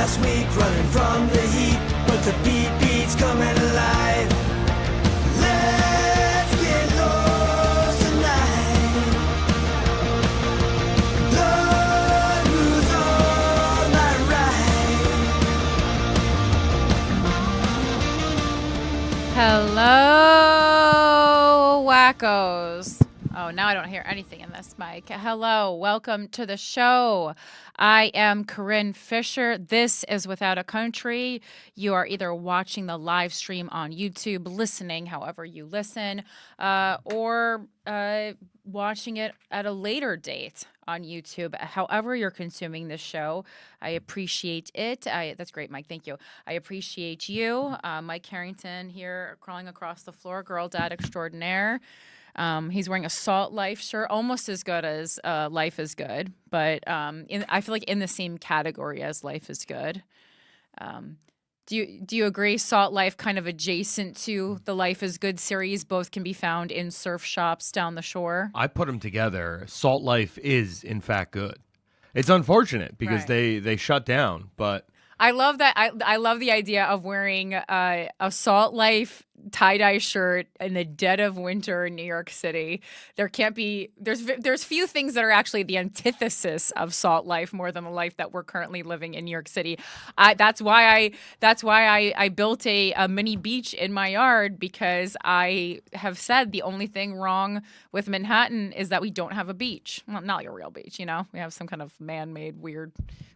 last week, running from the heat, but the beat's coming alive. Let's get lost tonight. Lord, who's on my right? Hello, wackos. Oh, now I don't hear anything in this mic. Hello, welcome to the show. I am Corinne Fisher. This is Without a Country. You are either watching the live stream on YouTube, listening however you listen, or watching it at a later date on YouTube. However you're consuming this show, I appreciate it. That's great, Mike. Thank you. I appreciate you. Mike Harrington here, crawling across the floor, girl dad extraordinaire. He's wearing a Salt Life shirt, almost as good as Life is Good, but I feel like in the same category as Life is Good. Do you agree? Salt Life kind of adjacent to the Life is Good series. Both can be found in surf shops down the shore. I put them together. Salt Life is, in fact, good. It's unfortunate because they shut down, but I love that. I love the idea of wearing a Salt Life tie-dye shirt in the dead of winter in New York City. There can't be there's few things that are actually the antithesis of Salt Life more than the life that we're currently living in New York City. That's why I built a mini beach in my yard, because I have said the only thing wrong with Manhattan is that we don't have a beach. Well, not like a real beach, you know. We have some kind of man-made weird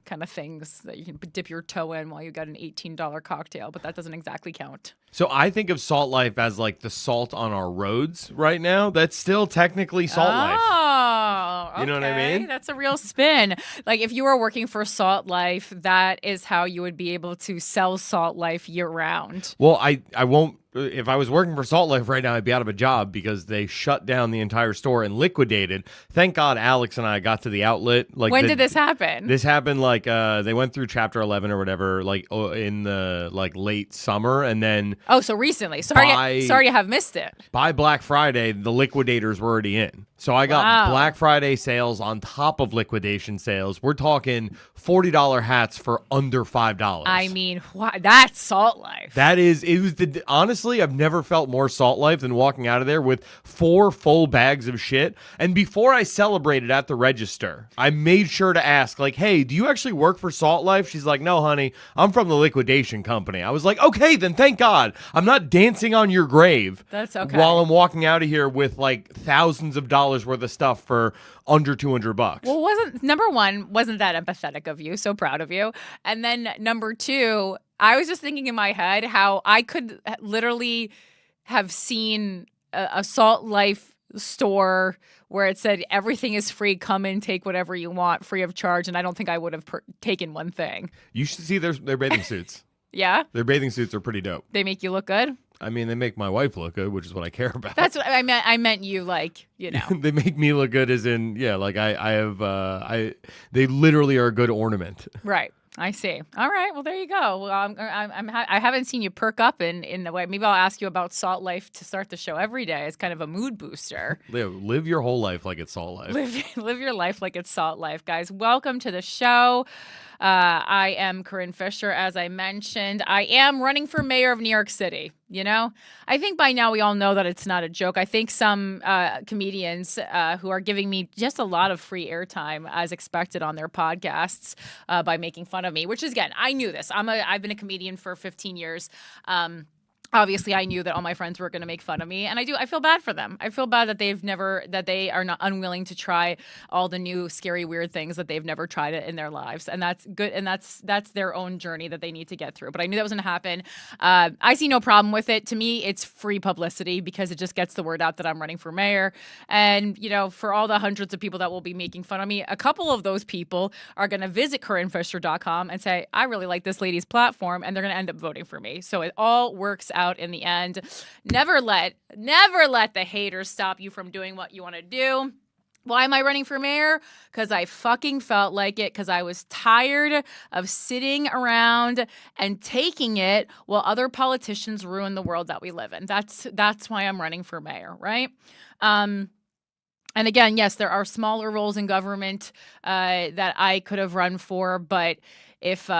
kind of things that you can dip your toe in while you got an $18 cocktail, but that doesn't exactly count. So I think of Salt Life as like the salt on our roads right now. That's still technically Salt Life. Oh, okay. You know what I mean? That's a real spin. Like if you were working for Salt Life, that is how you would be able to sell Salt Life year round. Well, I won't. If I was working for Salt Life right now, I'd be out of a job because they shut down the entire store and liquidated. Thank God Alex and I got to the outlet. Like, when did this happen? This happened like they went through Chapter 11 or whatever, like in the like late summer, and then so recently. Sorry to have missed it. By Black Friday, the liquidators were already in. So I got Black Friday sales on top of liquidation sales. We're talking $40 hats for under $5. I mean, that's Salt Life. Honestly, I've never felt more Salt Life than walking out of there with 4 full bags of shit. And before I celebrated at the register, I made sure to ask, like, hey, do you actually work for Salt Life? She's like, no, honey, I'm from the liquidation company. I was like, okay, then thank God. I'm not dancing on your grave. That's okay. While I'm walking out of here with like thousands of dollars worth of stuff for under $200. Well, number one, wasn't that empathetic of you? So proud of you. And then number two, I was just thinking in my head how I could literally have seen a Salt Life store where it said everything is free, come in, take whatever you want, free of charge, and I don't think I would have taken one thing. You should see their bathing suits. Yeah? Their bathing suits are pretty dope. They make you look good? I mean, they make my wife look good, which is what I care about. That's what I meant. I meant you, like, you know. They make me look good as in, yeah, like they literally are a good ornament. Right. I see. All right. Well, there you go. Well, I haven't seen you perk up in the way. Maybe I'll ask you about Salt Life to start the show every day. It's kind of a mood booster. Live your whole life like it's Salt Life. Live your life like it's Salt Life, guys. Welcome to the show. I am Corinne Fisher, as I mentioned. I am running for mayor of New York City. You know, I think by now we all know that it's not a joke. I think some comedians who are giving me just a lot of free airtime, as expected, on their podcasts by making fun of me, which is, again, I knew this. I've been a comedian for 15 years. Obviously, I knew that all my friends were going to make fun of me, and I feel bad for them. I feel bad that they are not unwilling to try all the new, scary, weird things that they've never tried it in their lives, and that's good, and that's their own journey that they need to get through. But I knew that was going to happen. I see no problem with it. To me, it's free publicity because it just gets the word out that I'm running for mayor, and you know, for all the hundreds of people that will be making fun of me, a couple of those people are going to visit CorinneFisher.com and say, I really like this lady's platform, and they're going to end up voting for me. So it all works out in the end. Never let the haters stop you from doing what you want to do. Why am I running for mayor? Because I fucking felt like it, because I was tired of sitting around and taking it while other politicians ruin the world that we live in. That's why I'm running for mayor, right? And again, yes, there are smaller roles in government that I could have run for, but if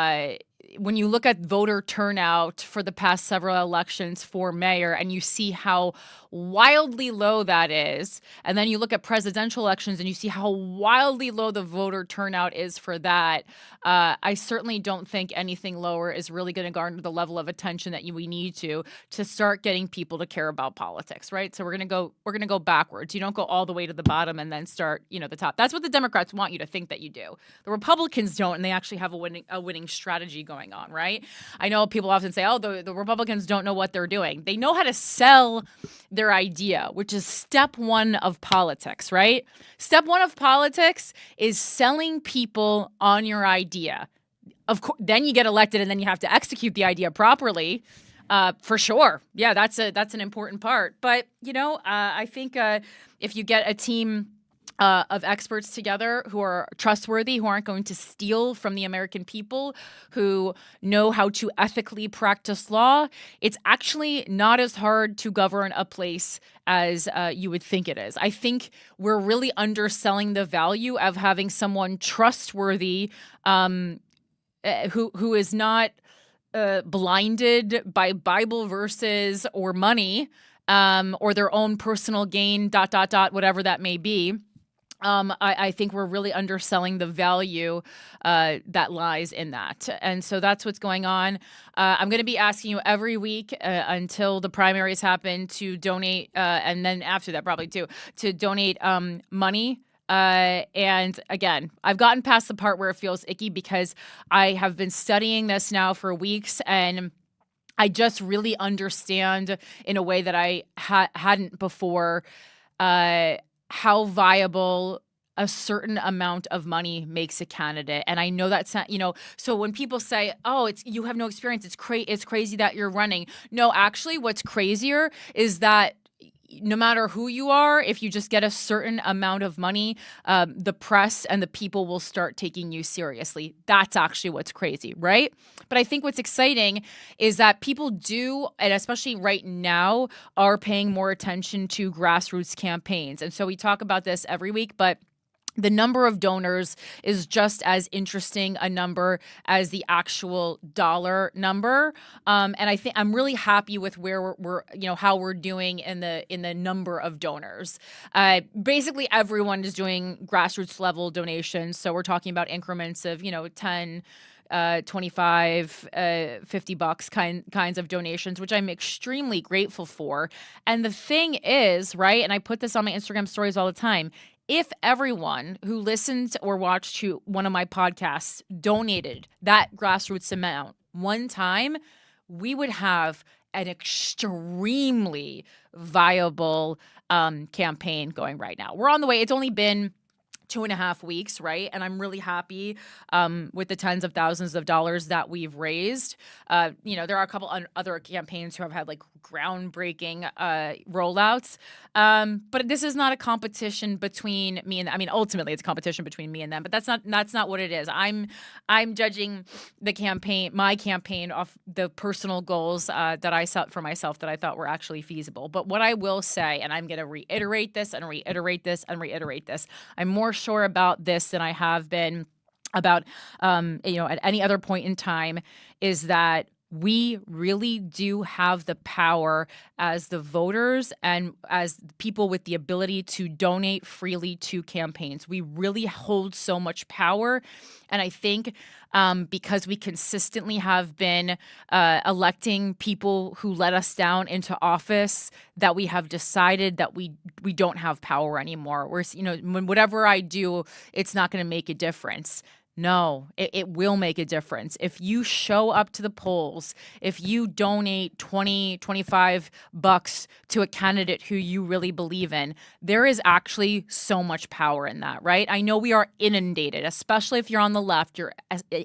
when you look at voter turnout for the past several elections for mayor and you see how wildly low that is, and then you look at presidential elections and you see how wildly low the voter turnout is for that, I certainly don't think anything lower is really going to garner the level of attention that we need to start getting people to care about politics, right? So we're going to go backwards. You don't go all the way to the bottom and then start, the top. That's what the Democrats want you to think that you do. The Republicans don't, and they actually have a winning strategy going on, right? I know people often say, oh, the Republicans don't know what they're doing. They know how to sell their idea, which is step one of politics, right? Step one of politics is selling people on your idea. Of course, then you get elected and then you have to execute the idea properly. For sure. Yeah, that's an important part. But, I think if you get a team of experts together who are trustworthy, who aren't going to steal from the American people, who know how to ethically practice law, it's actually not as hard to govern a place as you would think it is. I think we're really underselling the value of having someone trustworthy who is not blinded by Bible verses or money or their own personal gain, ... whatever that may be. I think we're really underselling the value that lies in that. And so that's what's going on. I'm going to be asking you every week until the primaries happen to donate, and then after that probably too, to donate money. And again, I've gotten past the part where it feels icky because I have been studying this now for weeks, and I just really understand in a way that I hadn't before how viable a certain amount of money makes a candidate. And I know that's not, so when people say, oh, you have no experience, it's crazy that you're running. No, actually what's crazier is that no matter who you are, if you just get a certain amount of money, the press and the people will start taking you seriously. That's actually what's crazy, right? But I think what's exciting is that people do, and especially right now, are paying more attention to grassroots campaigns. And so we talk about this every week, but the number of donors is just as interesting a number as the actual dollar number. And I think I'm really happy with where we're how we're doing in the number of donors. Basically everyone is doing grassroots level donations. So we're talking about increments of, 10, 25, $50 kinds of donations, which I'm extremely grateful for. And the thing is, right, and I put this on my Instagram stories all the time, if everyone who listened or watched to one of my podcasts donated that grassroots amount one time, we would have an extremely viable campaign going right now. We're on the way. It's only been 2.5 weeks, right? And I'm really happy with the tens of thousands of dollars that we've raised. There are a couple other campaigns who have had like groundbreaking rollouts. But this is not a competition between me and ultimately it's a competition between me and them, but that's not what it is. I'm judging my campaign off the personal goals that I set for myself that I thought were actually feasible. But what I will say, and I'm going to reiterate this and reiterate this and reiterate this, I'm more sure about this than I have been about, at any other point in time, is that we really do have the power as the voters and as people with the ability to donate freely to campaigns. We really hold so much power. And I think because we consistently have been electing people who let us down into office, that we have decided that we don't have power anymore. Whatever I do, it's not going to make a difference. No, it will make a difference. If you show up to the polls, if you donate $20, $25 to a candidate who you really believe in, there is actually so much power in that, right? I know we are inundated, especially if you're on the left, you're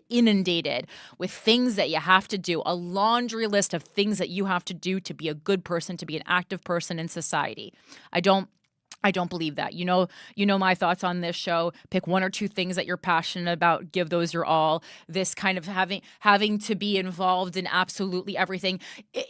inundated with things that you have to do, a laundry list of things that you have to do to be a good person, to be an active person in society. I don't I don't believe that. You know my thoughts on this show. Pick one or two things that you're passionate about, give those your all. This kind of having to be involved in absolutely everything.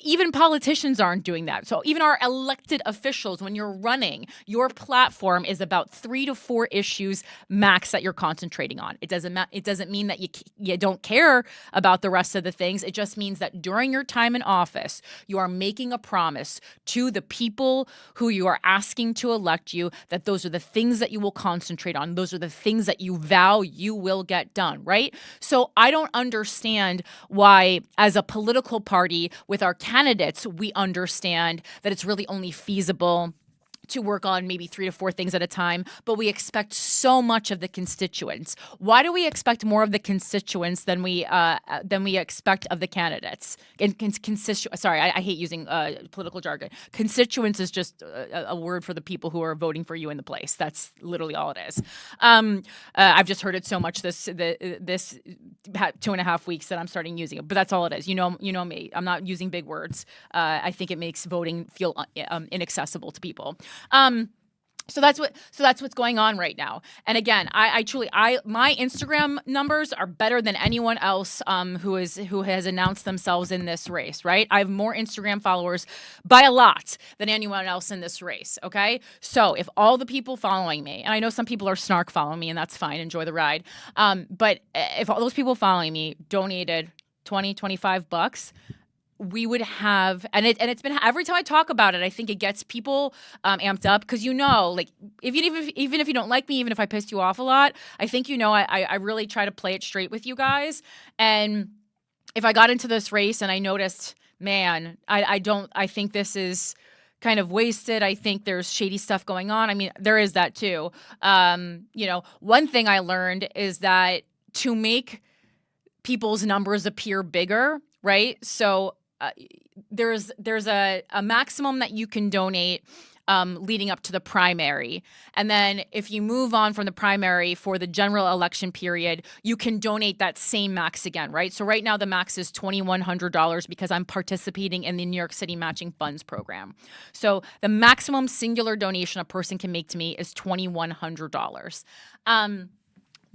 Even politicians aren't doing that. So even our elected officials, when you're running, your platform is about 3 to 4 issues max that you're concentrating on. It doesn't mean that you don't care about the rest of the things. It just means that during your time in office, you are making a promise to the people who you are asking to elect you that those are the things that you will concentrate on. Those are the things that you vow you will get done, right? So I don't understand why, as a political party with our candidates, we understand that it's really only feasible to work on maybe 3 to 4 things at a time, but we expect so much of the constituents. Why do we expect more of the constituents than we expect of the candidates? Sorry, I hate using political jargon. Constituents is just a word for the people who are voting for you in the place. That's literally all it is. I've just heard it so much this 2.5 weeks that I'm starting using it, but that's all it is. You know me. I'm not using big words. I think it makes voting feel inaccessible to people. So that's what's going on right now. And again, I truly my Instagram numbers are better than anyone else who has announced themselves in this race, right? I have more Instagram followers by a lot than anyone else in this race, okay? So if all the people following me, and I know some people are snark following me, and that's fine, enjoy the ride. But if all those people following me donated $20-$25, we would have, and it's been, every time I talk about it, I think it gets people amped up, because like even if you don't like me, even if I pissed you off a lot, I think I really try to play it straight with you guys. And if I got into this race and I noticed, man, I think this is kind of wasted. I think there's shady stuff going on. I mean, there is that too. One thing I learned is that to make people's numbers appear bigger, right? So there's a maximum that you can donate leading up to the primary. And then if you move on from the primary for the general election period, you can donate that same max again, right? So right now the max is $2,100 because I'm participating in the New York City Matching Funds program. So the maximum singular donation a person can make to me is $2,100.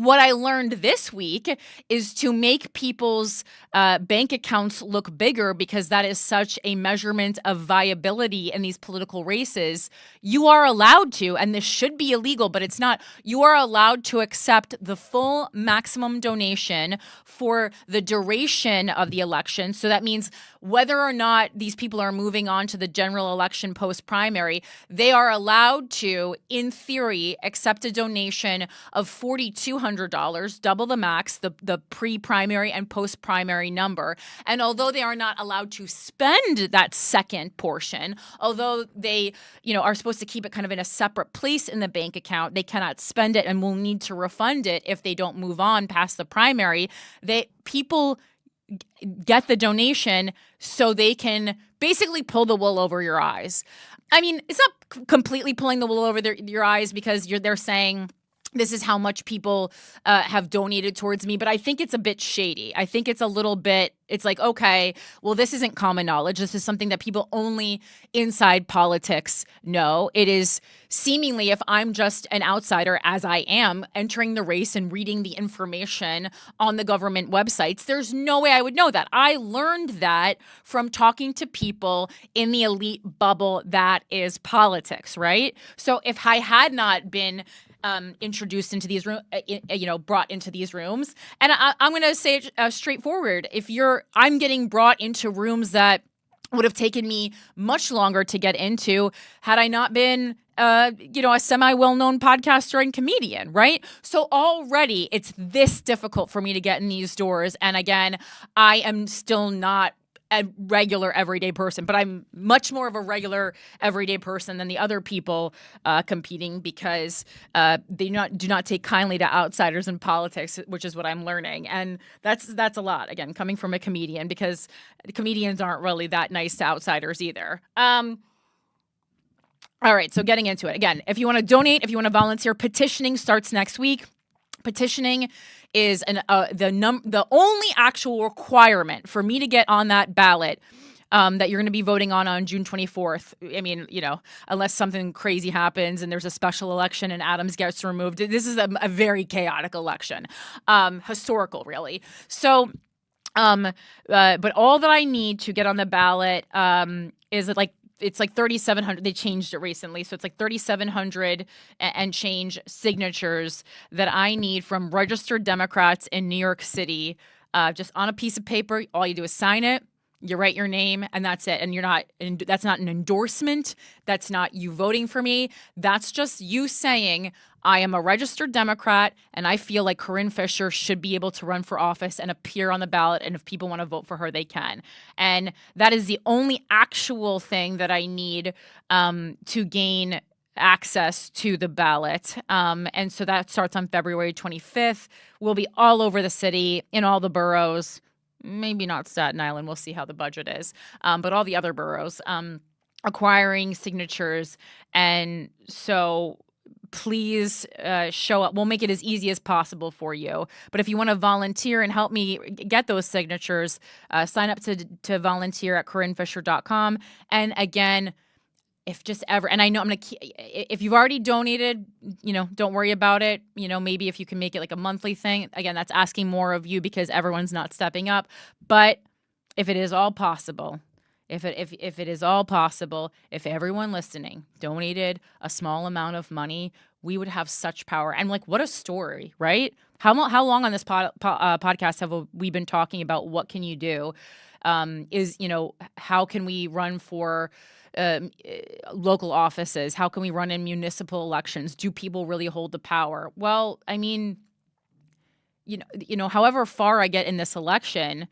What I learned this week is to make people's bank accounts look bigger, because that is such a measurement of viability in these political races. You are allowed to, and this should be illegal, but it's not, you are allowed to accept the full maximum donation for the duration of the election. So that means whether or not these people are moving on to the general election post-primary, they are allowed to, in theory, accept a donation of $4,200, double the max, the pre-primary and post-primary number. And although they are not allowed to spend that second portion, although they, are supposed to keep it kind of in a separate place in the bank account, they cannot spend it and will need to refund it if they don't move on past the primary. People get the donation so they can basically pull the wool over your eyes. I mean, it's not completely pulling the wool over your eyes, because they're saying this is how much people have donated towards me, but I think it's a bit shady. I think it's a little bit, it's like, okay, well, this isn't common knowledge. This is something that people only inside politics know. It is seemingly, if I'm just an outsider, as I am, entering the race and reading the information on the government websites, there's no way I would know that. I learned that from talking to people in the elite bubble that is politics, right? So if I had not been introduced into these rooms, brought into these rooms. And I'm going to say it straightforward. I'm getting brought into rooms that would have taken me much longer to get into had I not been a semi-well-known podcaster and comedian, right? So already it's this difficult for me to get in these doors. And again, I am still not a regular everyday person, but I'm much more of a regular everyday person than the other people competing, because they do not take kindly to outsiders in politics, which is what I'm learning. And that's a lot, again, coming from a comedian, because comedians aren't really that nice to outsiders either. All right, so getting into it. Again, if you want to donate, if you want to volunteer, petitioning starts next week. Petitioning is the only actual requirement for me to get on that ballot that you're going to be voting on June 24th. I mean, unless something crazy happens and there's a special election and Adams gets removed. This is a very chaotic election, historical, really. So, but all that I need to get on the ballot is it's like 3,700. They changed it recently. So it's like 3,700 and change signatures that I need from registered Democrats in New York City, just on a piece of paper. All you do is sign it. You write your name and that's it. And that's not an endorsement. That's not you voting for me. That's just you saying, I am a registered Democrat and I feel like Corinne Fisher should be able to run for office and appear on the ballot. And if people want to vote for her, they can. And that is the only actual thing that I need to gain access to the ballot. And so that starts on February 25th. We'll be all over the city in all the boroughs. Maybe not Staten Island. We'll see how the budget is. But all the other boroughs acquiring signatures. And so please show up. We'll make it as easy as possible for you. But if you want to volunteer and help me get those signatures, sign up to volunteer at CorinneFisher.com. And again, if just ever, and I know if you've already donated, don't worry about it. Maybe if you can make it like a monthly thing, again, that's asking more of you because everyone's not stepping up. But if it is all possible, if it is all possible, if everyone listening donated a small amount of money, we would have such power. And what a story, right? How long on this podcast have we been talking about what can you do? How can we run for local offices? How can we run in municipal elections? Do people really hold the power? Well, I mean, however far I get in this election,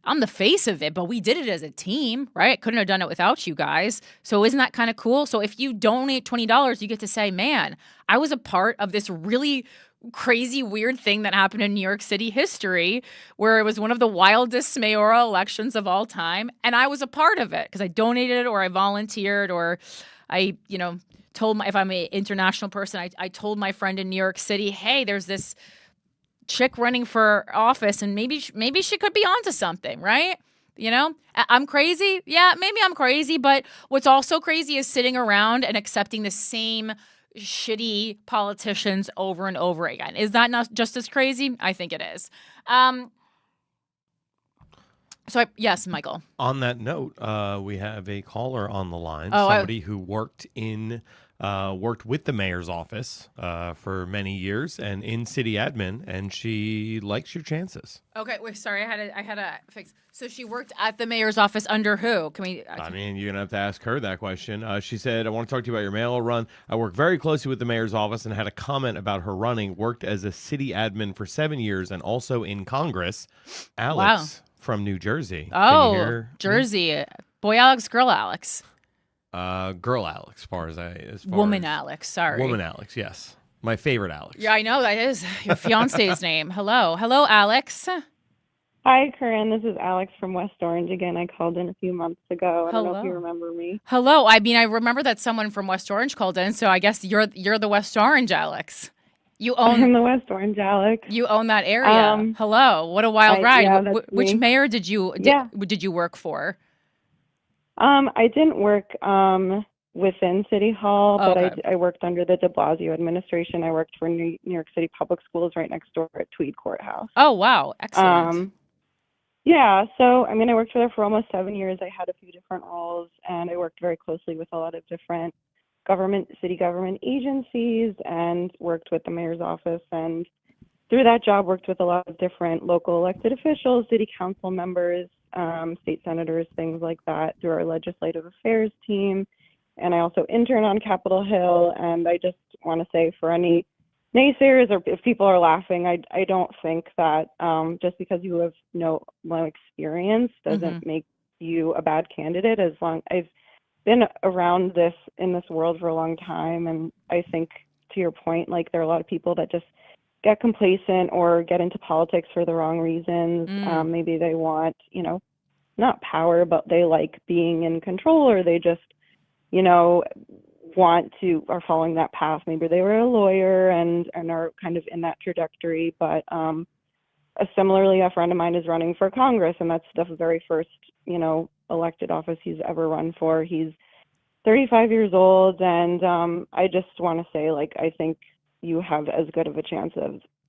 I'm the face of it, but we did it as a team, right? Couldn't have done it without you guys. So isn't that kind of cool? So if you donate $20, you get to say, man, I was a part of this really crazy, weird thing that happened in New York City history where it was one of the wildest mayoral elections of all time. And I was a part of it because I donated or I volunteered or I, if I'm an international person, I told my friend in New York City, hey, there's this chick running for office and maybe she could be onto something, right? I'm crazy. Yeah, maybe I'm crazy. But what's also crazy is sitting around and accepting the same shitty politicians over and over again. Is that not just as crazy? I think it is. Yes, Michael. On that note, we have a caller on the line. Somebody who worked with the mayor's office for many years and in city admin, and she likes your chances. Okay, wait, sorry, I had to fix. So she worked at the mayor's office under who? Can we? I mean, you're gonna have to ask her that question. She said, "I want to talk to you about your mayoral run. I work very closely with the mayor's office and had a comment about her running. Worked as a city admin for 7 years and also in Congress." Alex from New Jersey. Oh, Can you hear Jersey. Me? Boy Alex, girl Alex. Girl Alex, Woman Alex, sorry. Woman Alex, yes. My favorite Alex. Yeah, I know that is your fiance's name. Hello, Alex. Hi, Corinne. This is Alex from West Orange again. I called in a few months ago. I don't know if you remember me. Hello. I mean, I remember that someone from West Orange called in, so I guess you're the West Orange Alex. I'm the West Orange Alex. You own that area. Hello. What a wild ride. Yeah, which mayor did you work for? I didn't work within City Hall, but I worked under the de Blasio administration. I worked for New York City Public Schools right next door at Tweed Courthouse. Oh, wow. Excellent. Yeah, so, I mean, I worked there for almost 7 years. I had a few different roles, and I worked very closely with a lot of different city government agencies and worked with the mayor's office. And through that job, worked with a lot of different local elected officials, city council members, state senators, things like that through our legislative affairs team. And I also intern on Capitol Hill. And I just want to say for any naysayers or if people are laughing, I don't think that just because you have no experience doesn't make you a bad candidate. As long I've been around in this world for a long time. And I think to your point, there are a lot of people that just get complacent or get into politics for the wrong reasons. Maybe they want, not power, but they like being in control, or they just, are following that path. Maybe they were a lawyer and are kind of in that trajectory. But similarly, a friend of mine is running for Congress, and that's the very first, elected office he's ever run for. He's 35 years old, and I just want to say, like, I think you have as good of a chance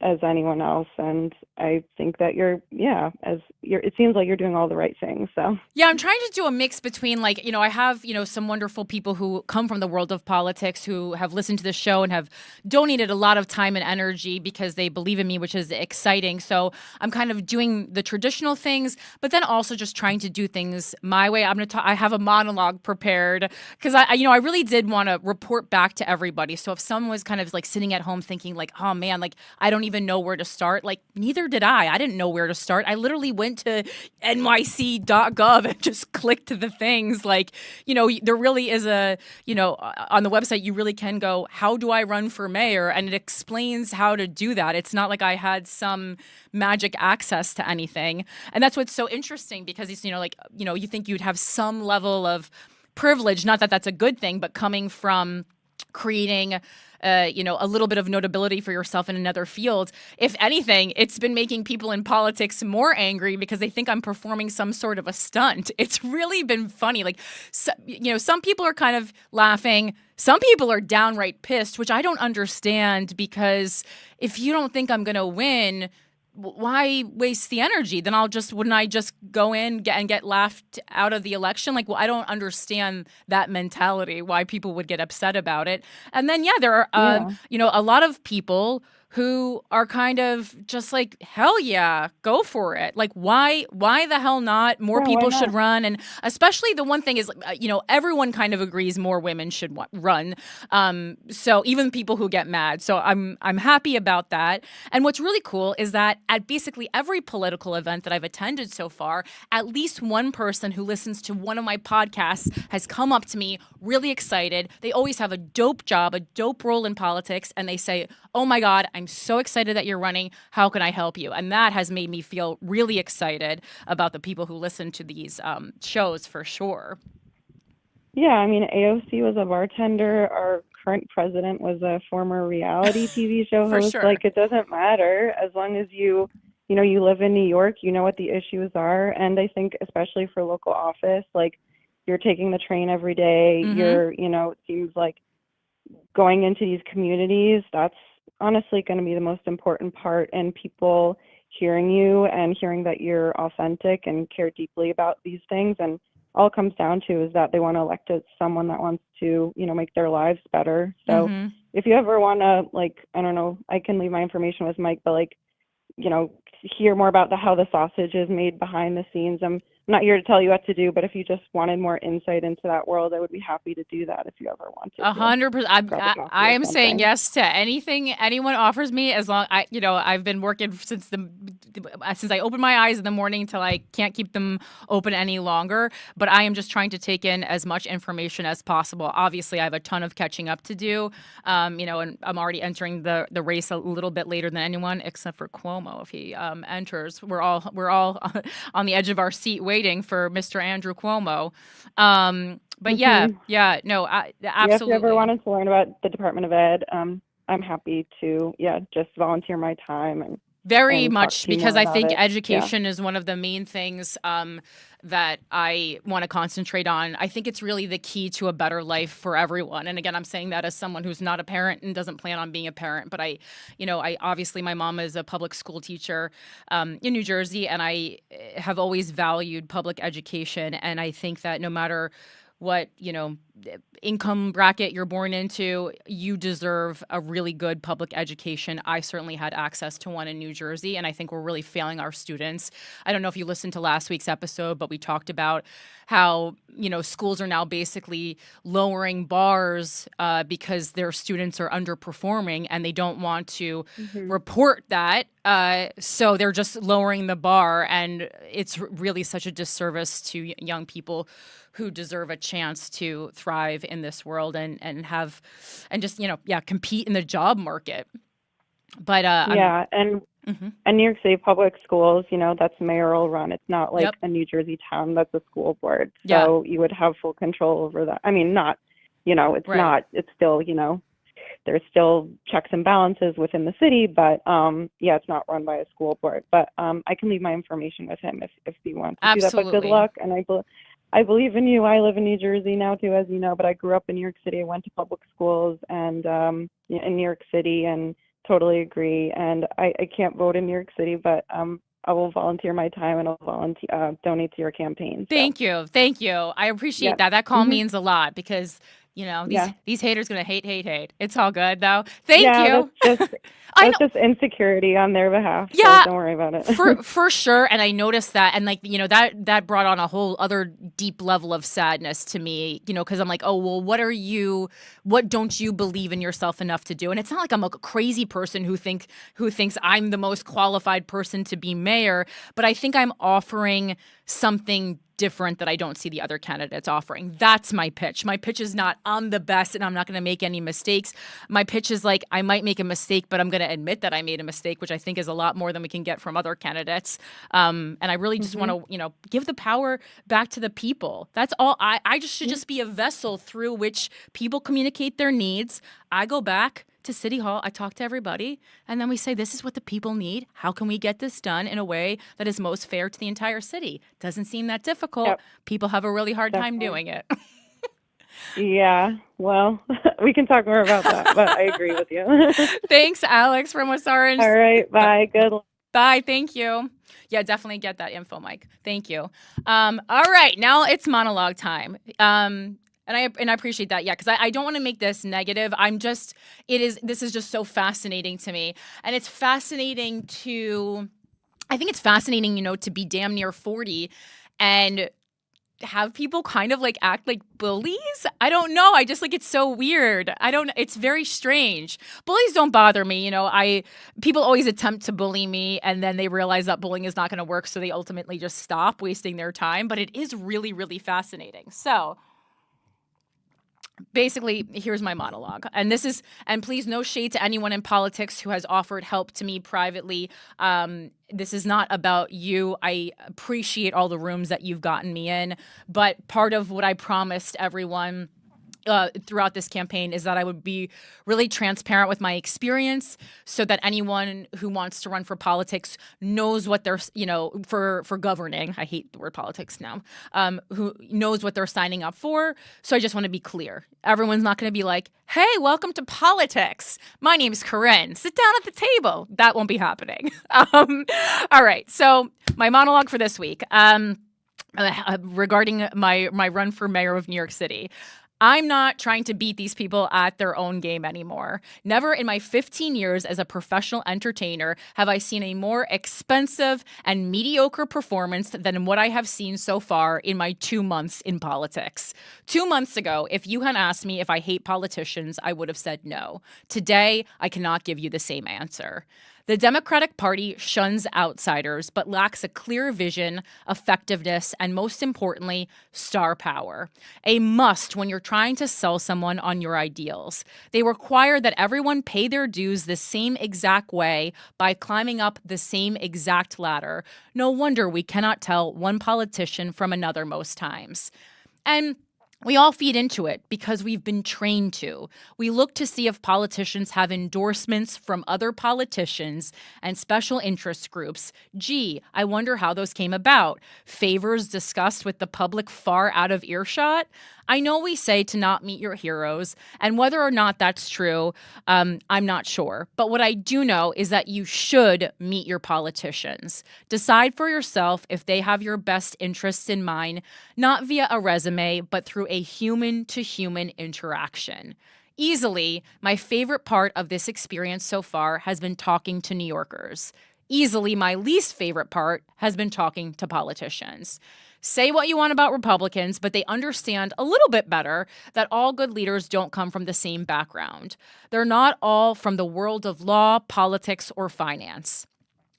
as anyone else, and I think that it seems like you're doing all the right things. So yeah, I'm trying to do a mix between, like, I have, some wonderful people who come from the world of politics who have listened to the show and have donated a lot of time and energy because they believe in me, which is exciting. So I'm kind of doing the traditional things, but then also just trying to do things my way. I have a monologue prepared because I really did want to report back to everybody. So if someone was kind of like sitting at home thinking like, oh man, like I don't even know where to start, like neither did I. I didn't know where to start. I literally went to nyc.gov and just clicked the things. Like, there really is on the website, you really can go, how do I run for mayor? And it explains how to do that. It's not like I had some magic access to anything. And that's what's so interesting, because it's, you think you'd have some level of privilege, not that that's a good thing, but coming from creating a little bit of notability for yourself in another field. If anything, it's been making people in politics more angry because they think I'm performing some sort of a stunt. It's really been funny. Like, some people are kind of laughing. Some people are downright pissed, which I don't understand, because if you don't think I'm going to win, why waste the energy? Then wouldn't I just go in and get laughed out of the election? Like, well, I don't understand that mentality, why people would get upset about it. And then, there are, a lot of people who are kind of just like, hell yeah, go for it. Like, why the hell not? More people should run. And especially the one thing is, everyone kind of agrees more women should run. So even people who get mad. So I'm happy about that. And what's really cool is that at basically every political event that I've attended so far, at least one person who listens to one of my podcasts has come up to me really excited. They always have a dope job, a dope role in politics. And they say, oh my God, I'm so excited that you're running. How can I help you? And that has made me feel really excited about the people who listen to these shows, for sure. Yeah, I mean, AOC was a bartender. Our current president was a former reality TV show For host. sure. Like, it doesn't matter as long as you live in New York, you know what the issues are. And I think especially for local office, like, you're taking the train every day. Mm-hmm. You're, it seems like going into these communities, that's honestly going to be the most important part, and people hearing you and hearing that you're authentic and care deeply about these things. And all it comes down to is that they want to elect someone that wants to, make their lives better. So if you ever want to, like, I don't know, I can leave my information with Mike, but like, hear more about how the sausage is made behind the scenes. I'm not here to tell you what to do, but if you just wanted more insight into that world, I would be happy to do that if you ever want to. 100%. I am saying yes to anything anyone offers me, as long I've been working since I open my eyes in the morning till I can't keep them open any longer. But I am just trying to take in as much information as possible. Obviously, I have a ton of catching up to do. And I'm already entering the race a little bit later than anyone, except for Cuomo. If he enters, we're all on the edge of our seat waiting for Mr. Andrew Cuomo. But absolutely. If you ever wanted to learn about the Department of Ed, I'm happy to, just volunteer my time and very and much, talk to you because more I about think it. education is one of the main things that I want to concentrate on. I think it's really the key to a better life for everyone. And again, I'm saying that as someone who's not a parent and doesn't plan on being a parent. But I obviously, my mom is a public school teacher in New Jersey, and I have always valued public education. And I think that no matter what, income bracket you're born into, you deserve a really good public education. I certainly had access to one in New Jersey, and I think we're really failing our students. I don't know if you listened to last week's episode, but we talked about how, schools are now basically lowering bars because their students are underperforming and they don't want to report that. So they're just lowering the bar, and it's really such a disservice to young people who deserve a chance to thrive in this world and just compete in the job market. But and New York City public schools, that's mayoral run. It's not like a New Jersey town that's a school board. So you would have full control over that. I mean, not, it's not. It's still, there's still checks and balances within the city, but it's not run by a school board. But I can leave my information with him if you want to do that. But good luck, and I believe in you. I live in New Jersey now too, as you know, but I grew up in New York City. I went to public schools and in New York City, and totally agree. And I can't vote in New York City, but I will volunteer my time and I'll donate to your campaign. So. Thank you. Thank you. I appreciate Yeah. that. That call Mhm. means a lot because, Yeah. these haters going to hate. It's all good though. Thank Yeah, you. that's I that's just insecurity on their behalf. Yeah, So don't worry about it. for sure. And I noticed that, and that brought on a whole other deep level of sadness to me, because I'm like, oh well, what don't you believe in yourself enough to do? And it's not like I'm a crazy person who thinks I'm the most qualified person to be mayor, but I think I'm offering something different that I don't see the other candidates offering. That's my pitch. My pitch is not I'm the best and I'm not going to make any mistakes. My pitch is like I might make a mistake, but I'm going to admit that I made a mistake, which I think is a lot more than we can get from other candidates. And I really just want to, give the power back to the people. That's all. I just should just be a vessel through which people communicate their needs. I go back to City Hall, I talk to everybody, and then we say, this is what the people need. How can we get this done in a way that is most fair to the entire city? Doesn't seem that difficult. Yep. People have a really hard time Definitely. doing it. Yeah, well, we can talk more about that, but I agree with you. Thanks, Alex from West Orange. All right, bye. Good luck. Bye. Thank you. Yeah, definitely get that info, Mike. Thank you. All right, now it's monologue time. And I appreciate that, yeah, because I don't want to make this negative. This is just so fascinating to me. And it's fascinating I think it's fascinating, to be damn near 40 and have people kind of like act like bullies. I don't know. I just it's so weird. It's very strange. Bullies don't bother me. People always attempt to bully me and then they realize that bullying is not going to work. So they ultimately just stop wasting their time. But it is really, really fascinating. So basically, here's my monologue. And please, no shade to anyone in politics who has offered help to me privately. This is not about you. I appreciate all the rooms that you've gotten me in. But part of what I promised everyone throughout this campaign is that I would be really transparent with my experience so that anyone who wants to run for politics knows what they're, for governing, I hate the word politics now, who knows what they're signing up for. So I just want to be clear. Everyone's not going to be like, hey, welcome to politics. My name's Corinne. Sit down at the table. That won't be happening. All right. So my monologue for this week regarding my run for mayor of New York City. I'm not trying to beat these people at their own game anymore. Never in my 15 years as a professional entertainer have I seen a more expensive and mediocre performance than what I have seen so far in my 2 months in politics. 2 months ago, if you had asked me if I hate politicians, I would have said no. Today, I cannot give you the same answer. The Democratic Party shuns outsiders, but lacks a clear vision, effectiveness, and most importantly, star power. A must when you're trying to sell someone on your ideals. They require that everyone pay their dues the same exact way by climbing up the same exact ladder. No wonder we cannot tell one politician from another most times. And we all feed into it because we've been trained to. We look to see if politicians have endorsements from other politicians and special interest groups. Gee, I wonder how those came about. Favors discussed with the public far out of earshot? I know we say to not meet your heroes, and whether or not that's true, I'm not sure. But what I do know is that you should meet your politicians. Decide for yourself if they have your best interests in mind, not via a resume, but through a human-to-human interaction. Easily, my favorite part of this experience so far has been talking to New Yorkers. Easily, my least favorite part has been talking to politicians. Say what you want about Republicans, but they understand a little bit better that all good leaders don't come from the same background. They're not all from the world of law, politics, or finance.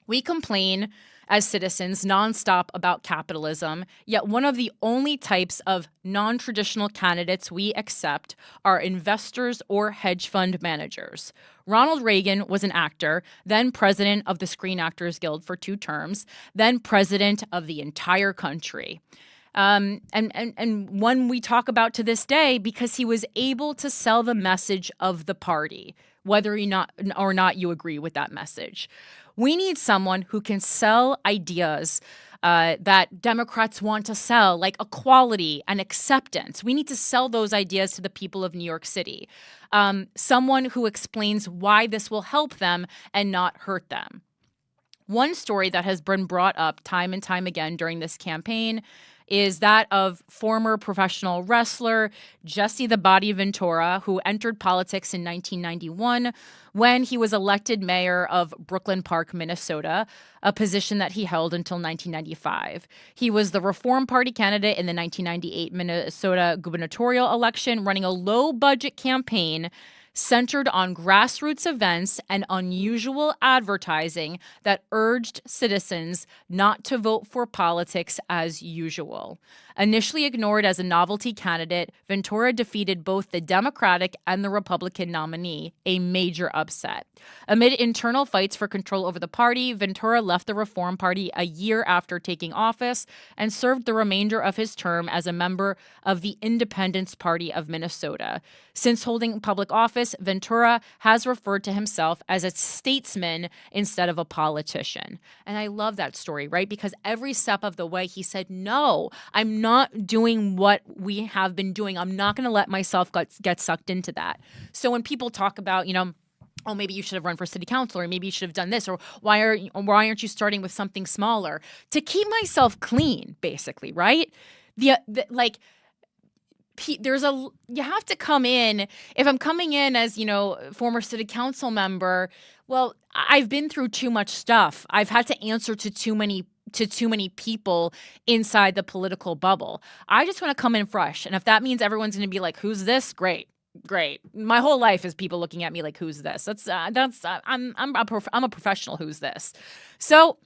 We complain as citizens nonstop about capitalism, yet one of the only types of non-traditional candidates we accept are investors or hedge fund managers. Ronald Reagan was an actor, then president of the Screen Actors Guild for 2 terms, then president of the entire country. And one we talk about to this day because he was able to sell the message of the party, whether or not you agree with that message. We need someone who can sell ideas that Democrats want to sell, like equality and acceptance. We need to sell those ideas to the people of New York City. Someone who explains why this will help them and not hurt them. One story that has been brought up time and time again during this campaign is that of former professional wrestler Jesse the Body Ventura, who entered politics in 1991 when he was elected mayor of Brooklyn Park, Minnesota, a position that he held until 1995. He was the Reform Party candidate in the 1998 Minnesota gubernatorial election, running a low-budget campaign centered on grassroots events and unusual advertising that urged citizens not to vote for politics as usual. Initially ignored as a novelty candidate, Ventura defeated both the Democratic and the Republican nominee, a major upset. Amid internal fights for control over the party, Ventura left the Reform Party a year after taking office and served the remainder of his term as a member of the Independence Party of Minnesota. Since holding public office, Ventura has referred to himself as a statesman instead of a politician. And I love that story, right? Because every step of the way he said, no, I'm not doing what we have been doing. I'm not going to let myself get sucked into that. So when people talk about, oh, maybe you should have run for city council, or maybe you should have done this, or why aren't you starting with something smaller? To keep myself clean, basically, right? You have to come in. If I'm coming in as, former city council member, well, I've been through too much stuff. I've had to answer to too many people inside the political bubble. I just want to come in fresh. And if that means everyone's going to be like, who's this? Great. My whole life is people looking at me like, who's this? I'm a professional. Who's this? So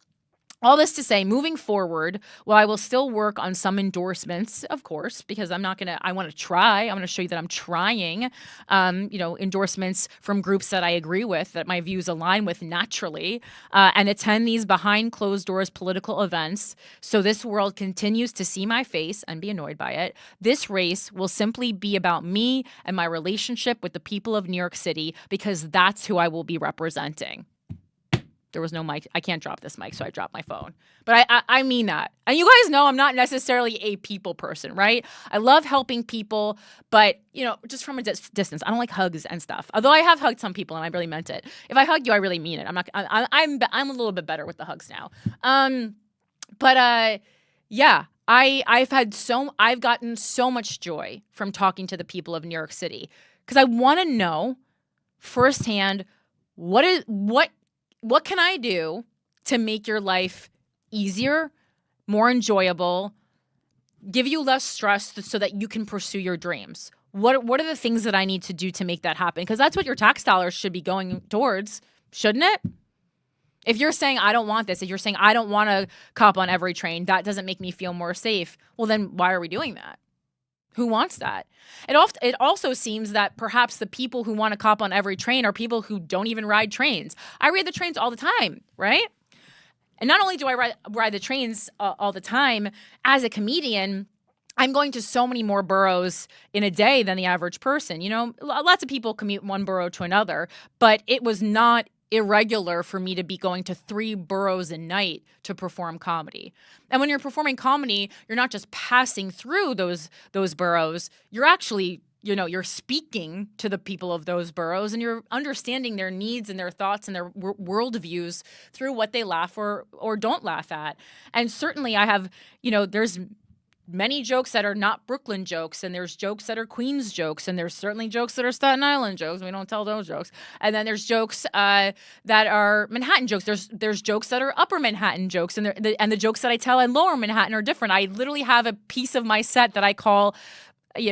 all this to say, moving forward, while I will still work on some endorsements, of course, because I want to try. I'm going to show you that I'm trying, endorsements from groups that I agree with, that my views align with naturally, and attend these behind closed doors political events. So this world continues to see my face and be annoyed by it. This race will simply be about me and my relationship with the people of New York City, because that's who I will be representing. There was no mic. I can't drop this mic, so I dropped my phone. But I mean that. And you guys know I'm not necessarily a people person, right? I love helping people, but, just from a distance. I don't like hugs and stuff. Although I have hugged some people, and I really meant it. If I hug you, I really mean it. I'm a little bit better with the hugs now. Yeah. I've gotten so much joy from talking to the people of New York City, because I want to know firsthand what can I do to make your life easier, more enjoyable, give you less stress so that you can pursue your dreams? What are the things that I need to do to make that happen? Because that's what your tax dollars should be going towards, shouldn't it? If you're saying, I don't want this, if you're saying, I don't want to cop on every train, that doesn't make me feel more safe, well, then why are we doing that? Who wants that? It also seems that perhaps the people who want to cop on every train are people who don't even ride trains. I ride the trains all the time, right? And not only do I ride the trains all the time, as a comedian, I'm going to so many more boroughs in a day than the average person. Lots of people commute one borough to another, but it was not irregular for me to be going to 3 boroughs a night to perform comedy. And when you're performing comedy, you're not just passing through those boroughs. You're actually, you're speaking to the people of those boroughs, and you're understanding their needs and their thoughts and their worldviews through what they laugh or don't laugh at. And certainly I have, there's many jokes that are not Brooklyn jokes, and there's jokes that are Queens jokes, and there's certainly jokes that are Staten Island jokes. We don't tell those jokes. And then there's jokes that are Manhattan jokes. There's jokes that are Upper Manhattan jokes, and the jokes that I tell in Lower Manhattan are different. I literally have a piece of my set that I call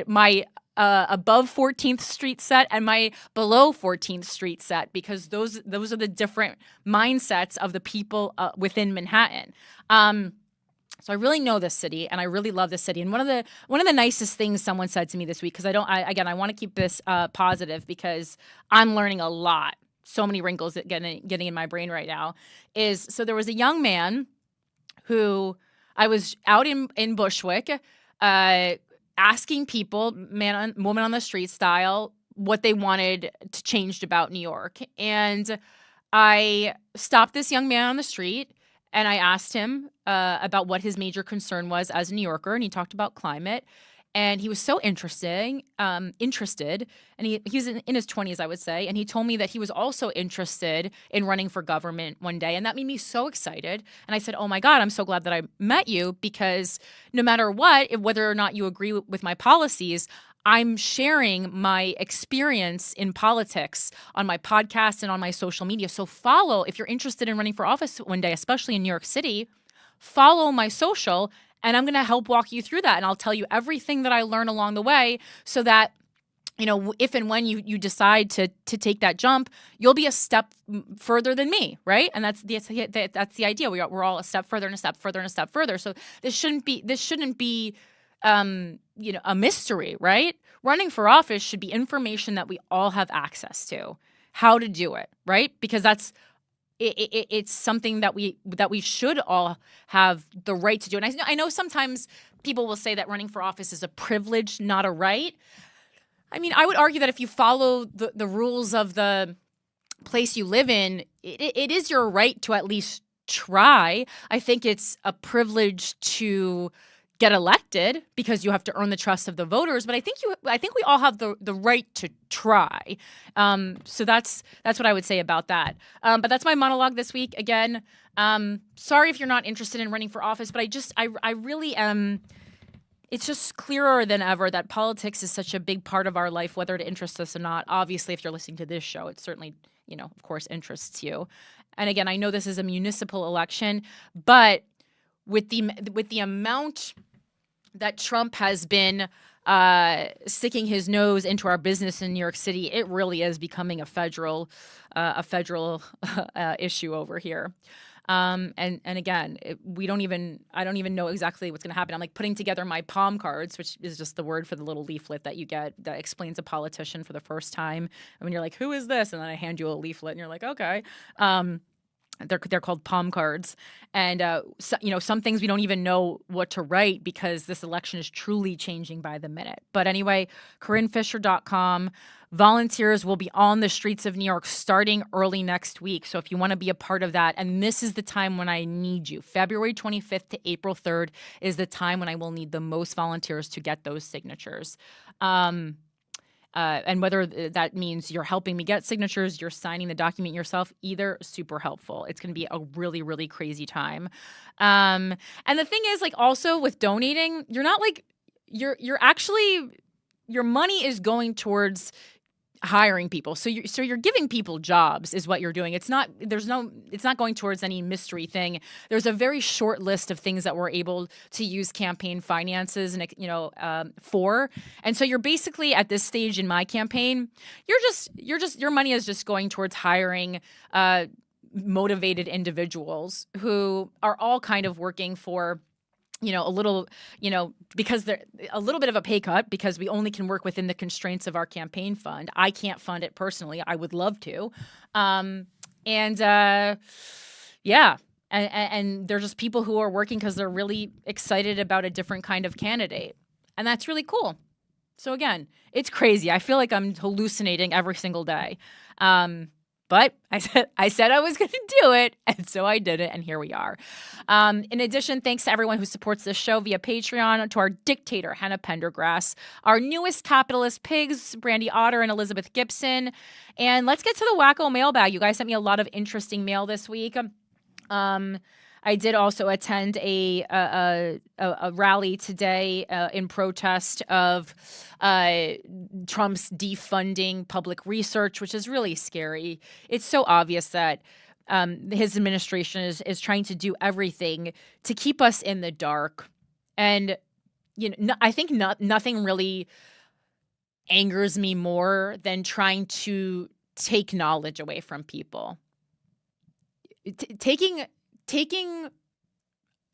my above 14th Street set and my below 14th Street set, because those are the different mindsets of the people within Manhattan. So I really know this city, and I really love this city. And one of the nicest things someone said to me this week, because I want to keep this positive, because I'm learning a lot. So many wrinkles that getting in my brain right now. So there was a young man who I was out in Bushwick, asking people, woman on the street style, what they wanted to changed about New York. And I stopped this young man on the street, And I asked him about what his major concern was as a New Yorker, and he talked about climate. And he was so interested, and he's in his 20s, I would say. And he told me that he was also interested in running for government one day. And that made me so excited. And I said, oh my God, I'm so glad that I met you, because no matter what, whether or not you agree with my policies, I'm sharing my experience in politics on my podcast and on my social media. So follow, if you're interested in running for office one day, especially in New York City, follow my social, and I'm going to help walk you through that. And I'll tell you everything that I learn along the way, so that, if and when you decide to take that jump, you'll be a step further than me, right? And that's the idea. We're all a step further and a step further and a step further. So this shouldn't be a mystery, right? Running for office should be information that we all have access to. How to do it, right? Because it's something that we should all have the right to do. And I know sometimes people will say that running for office is a privilege, not a right. I mean, I would argue that if you follow the rules of the place you live in, it is your right to at least try. I think it's a privilege to get elected because you have to earn the trust of the voters. But I think we all have the right to try. So that's what I would say about that. But that's my monologue this week. Again, sorry if you're not interested in running for office, but I really am. It's just clearer than ever that politics is such a big part of our life, whether it interests us or not. Obviously, if you're listening to this show, it certainly, of course, interests you. And again, I know this is a municipal election, but with the amount that Trump has been sticking his nose into our business in New York City, it really is becoming a federal issue over here. And again, I don't even know exactly what's going to happen. I'm like putting together my palm cards, which is just the word for the little leaflet that you get that explains a politician for the first time. And when you're like, who is this? And then I hand you a leaflet and you're like, okay. They're called palm cards. And, some things we don't even know what to write because this election is truly changing by the minute. But anyway, CorinneFisher.com. Volunteers will be on the streets of New York starting early next week. So if you want to be a part of that, and this is the time when I need you, February 25th to April 3rd is the time when I will need the most volunteers to get those signatures. And whether that means you're helping me get signatures, you're signing the document yourself, either super helpful. It's going to be a really, really crazy time. And the thing is, also with donating, you're not you're actually, your money is going towards hiring people. So you're giving people jobs is what you're doing. It's not going towards any mystery thing. There's a very short list of things that we're able to use campaign finances and for. And so you're basically at this stage in my campaign, your money is just going towards hiring motivated individuals who are all kind of working for a little, because they're a little bit of a pay cut because we only can work within the constraints of our campaign fund. I can't fund it personally. I would love to. And they're just people who are working because they're really excited about a different kind of candidate. And that's really cool. So again, it's crazy. I feel like I'm hallucinating every single day. But I said I was going to do it, and so I did it, and here we are. In addition, thanks to everyone who supports this show via Patreon, to our dictator, Hannah Pendergrass, our newest capitalist pigs, Brandy Otter and Elizabeth Gibson. And let's get to the Wacko mailbag. You guys sent me a lot of interesting mail this week. I did also attend a rally today in protest of Trump's defunding public research, which is really scary. It's so obvious that his administration is trying to do everything to keep us in the dark. And I think nothing really angers me more than trying to take knowledge away from people.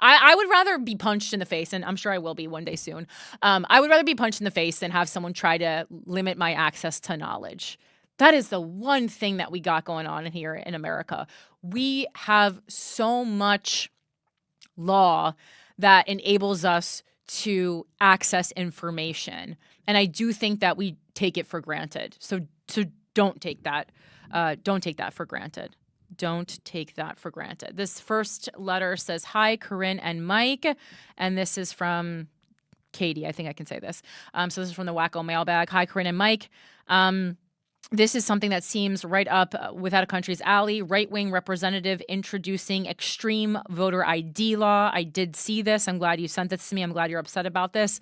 I would rather be punched in the face, and I'm sure I will be one day soon. I would rather be punched in the face than have someone try to limit my access to knowledge. That is the one thing that we got going on here in America. We have so much law that enables us to access information, and I do think that we take it for granted. So don't take that. Don't take that for granted. don't take that for granted. This first letter says, "Hi, Corinne and Mike," and this is from Katie. I think I can say this. So this is from the Wacko mailbag. "Hi, Corinne and Mike. This is something that seems right up without a country's alley. Right-wing representative introducing extreme voter ID law. I did see this. I'm glad you sent this to me. I'm glad you're upset about this.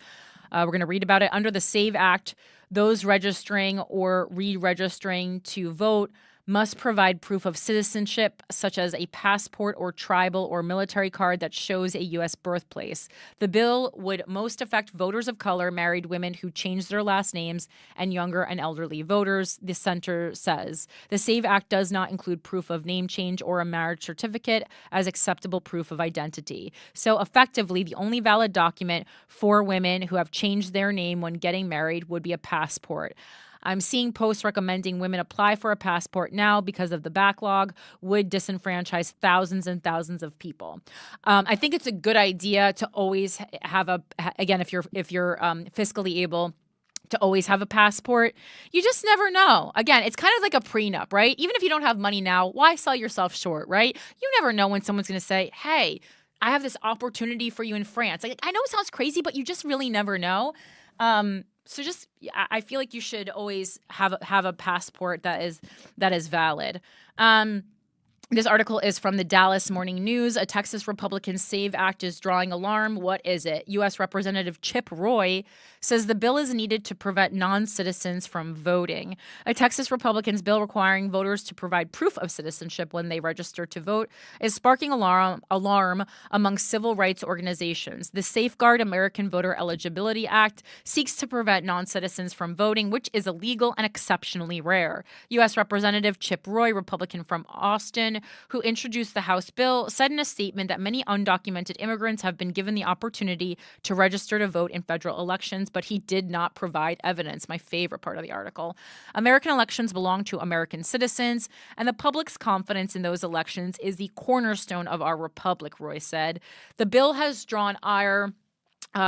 We're going to read about it. Under the SAVE Act, those registering or re-registering to vote must provide proof of citizenship, such as a passport or tribal or military card that shows a U.S. birthplace. The bill would most affect voters of color, married women who change their last names, and younger and elderly voters, the center says. The SAVE Act does not include proof of name change or a marriage certificate as acceptable proof of identity. So effectively, the only valid document for women who have changed their name when getting married would be a passport. I'm seeing posts recommending women apply for a passport now because of the backlog would disenfranchise thousands and thousands of people. I think it's a good idea to always have again, if you're fiscally able, to always have a passport. You just never know. Again, it's kind of like a prenup, right? Even if you don't have money now, why sell yourself short, right? You never know when someone's going to say, "Hey, I have this opportunity for you in France." Like, I know it sounds crazy, but you just really never know. So just, I feel like you should always have a passport that is valid. This article is from the Dallas Morning News. A Texas Republican SAVE Act is drawing alarm. What is it? U.S. Representative Chip Roy says the bill is needed to prevent non-citizens from voting. A Texas Republican's bill requiring voters to provide proof of citizenship when they register to vote is sparking alarm among civil rights organizations. The Safeguard American Voter Eligibility Act seeks to prevent non-citizens from voting, which is illegal and exceptionally rare. U.S. Representative Chip Roy, Republican from Austin, who introduced the House bill, said in a statement that many undocumented immigrants have been given the opportunity to register to vote in federal elections, but he did not provide evidence. My favorite part of the article. American elections belong to American citizens, and the public's confidence in those elections is the cornerstone of our republic, Roy said. The bill has drawn ire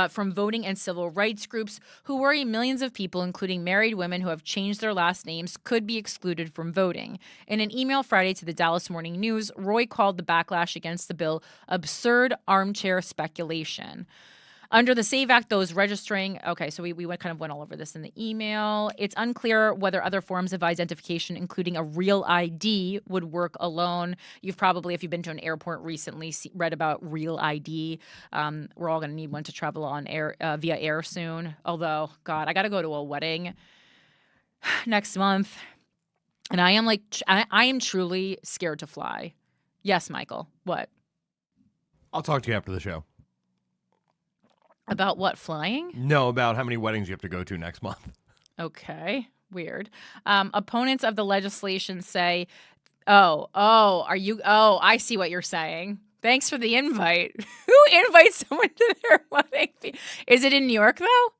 from voting and civil rights groups who worry millions of people, including married women who have changed their last names, could be excluded from voting. In an email Friday to the Dallas Morning News, Roy called the backlash against the bill absurd armchair speculation. Under the SAVE Act, those registering, okay, so we kind of went all over this in the email. It's unclear whether other forms of identification, including a real ID, would work alone. You've probably, if you've been to an airport recently, read about real ID. We're all going to need one to travel on air via air soon. Although, God, I got to go to a wedding next month, and I am truly scared to fly. Yes, Michael. What? I'll talk to you after the show. About what, flying? No, about how many weddings you have to go to next month. Okay, weird. Opponents of the legislation say, I see what you're saying. Thanks for the invite. Who invites someone to their wedding? Is it in New York, though?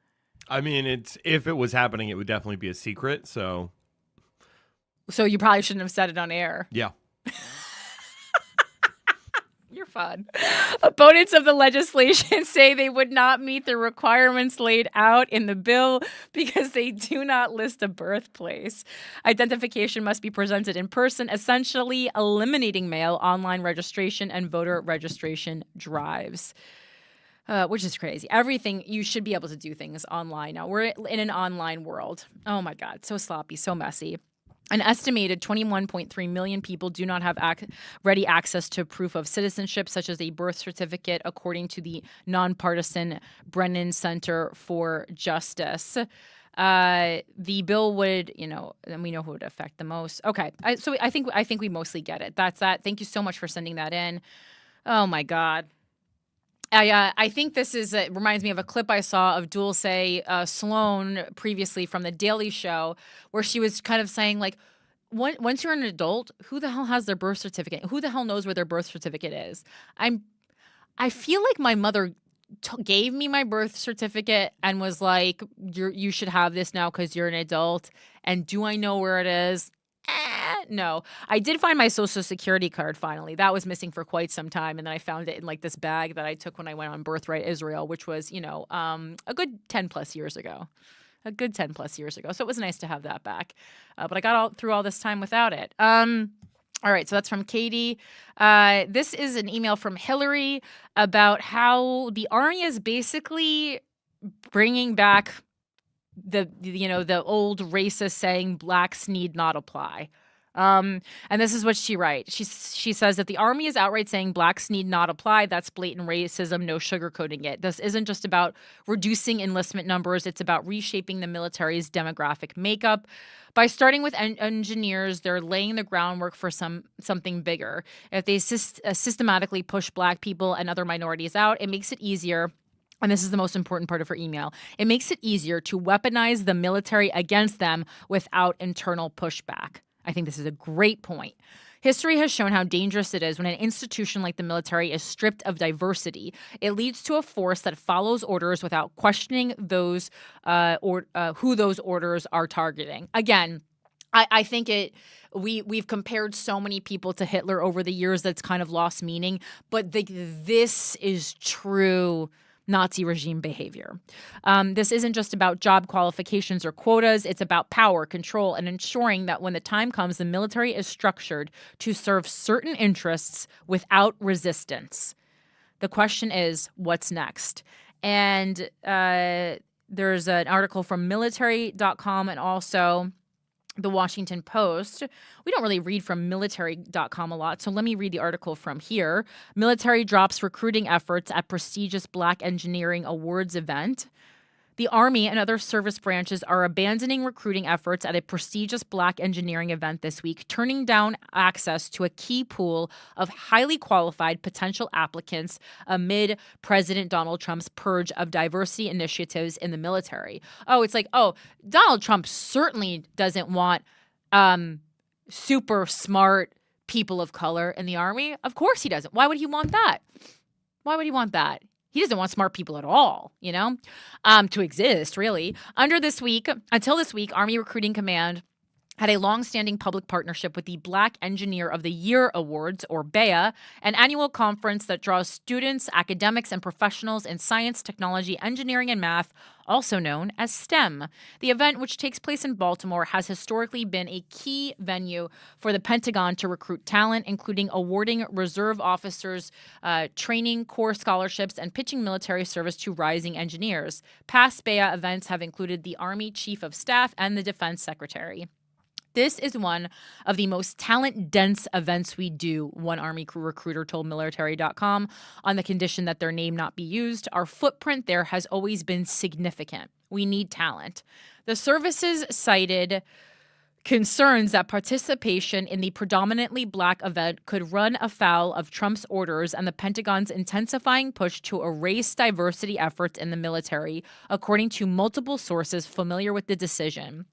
I mean, if it was happening, it would definitely be a secret, so you probably shouldn't have said it on air. yeah. You're fun. Opponents of the legislation say they would not meet the requirements laid out in the bill because they do not list a birthplace. Identification must be presented in person, essentially eliminating mail, online registration, and voter registration drives. Which is crazy. Everything, you should be able to do things online now. We're in an online world. Oh my God, so sloppy, so messy. An estimated 21.3 million people do not have ready access to proof of citizenship, such as a birth certificate, according to the nonpartisan Brennan Center for Justice. The bill would, and we know who it would affect the most. Okay, so I think we mostly get it. That's that. Thank you so much for sending that in. Oh my God. I think this reminds me of a clip I saw of Dulce Sloan previously from The Daily Show, where she was kind of saying, like, once you're an adult, who the hell has their birth certificate? Who the hell knows where their birth certificate is? I feel like my mother gave me my birth certificate and was like, you should have this now because you're an adult. And do I know where it is? No. I did find my Social Security card finally. That was missing for quite some time. And then I found it in like this bag that I took when I went on Birthright Israel, which was, a good 10 plus years ago. So it was nice to have that back. But I got through all this time without it. All right, so that's from Katie. This is an email from Hillary about how the Army is basically bringing back the old racist saying blacks need not apply. And this is what she writes. She says that the Army is outright saying blacks need not apply. That's blatant racism, no sugarcoating it. This isn't just about reducing enlistment numbers. It's about reshaping the military's demographic makeup. By starting with engineers, they're laying the groundwork for something bigger. If they systematically push black people and other minorities out, it makes it easier. And this is the most important part of her email. It makes it easier to weaponize the military against them without internal pushback. I think this is a great point. History has shown how dangerous it is when an institution like the military is stripped of diversity. It leads to a force that follows orders without questioning those who those orders are targeting. Again, I think we've compared so many people to Hitler over the years that's kind of lost meaning, but this is true Nazi regime behavior. This isn't just about job qualifications or quotas. It's about power, control, and ensuring that when the time comes, the military is structured to serve certain interests without resistance. The question is, what's next? And there's an article from military.com and also the Washington Post. We don't really read from military.com a lot, so let me read the article from here. Military drops recruiting efforts at prestigious Black Engineering Awards event. The Army and other service branches are abandoning recruiting efforts at a prestigious Black engineering event this week, turning down access to a key pool of highly qualified potential applicants amid President Donald Trump's purge of diversity initiatives in the military. Donald Trump certainly doesn't want super smart people of color in the Army. Of course he doesn't. Why would he want that? Why would he want that? He doesn't want smart people at all, to exist, really. Until this week, Army Recruiting Command had a long-standing public partnership with the Black Engineer of the Year Awards, or BEA, an annual conference that draws students, academics, and professionals in science, technology, engineering, and math, also known as STEM. The event, which takes place in Baltimore, has historically been a key venue for the Pentagon to recruit talent, including awarding reserve officers training, core scholarships, and pitching military service to rising engineers. Past BEA events have included the Army Chief of Staff and the Defense Secretary. This is one of the most talent-dense events we do, one Army recruiter told military.com, on the condition that their name not be used. Our footprint there has always been significant. We need talent. The services cited concerns that participation in the predominantly Black event could run afoul of Trump's orders and the Pentagon's intensifying push to erase diversity efforts in the military, according to multiple sources familiar with the decision.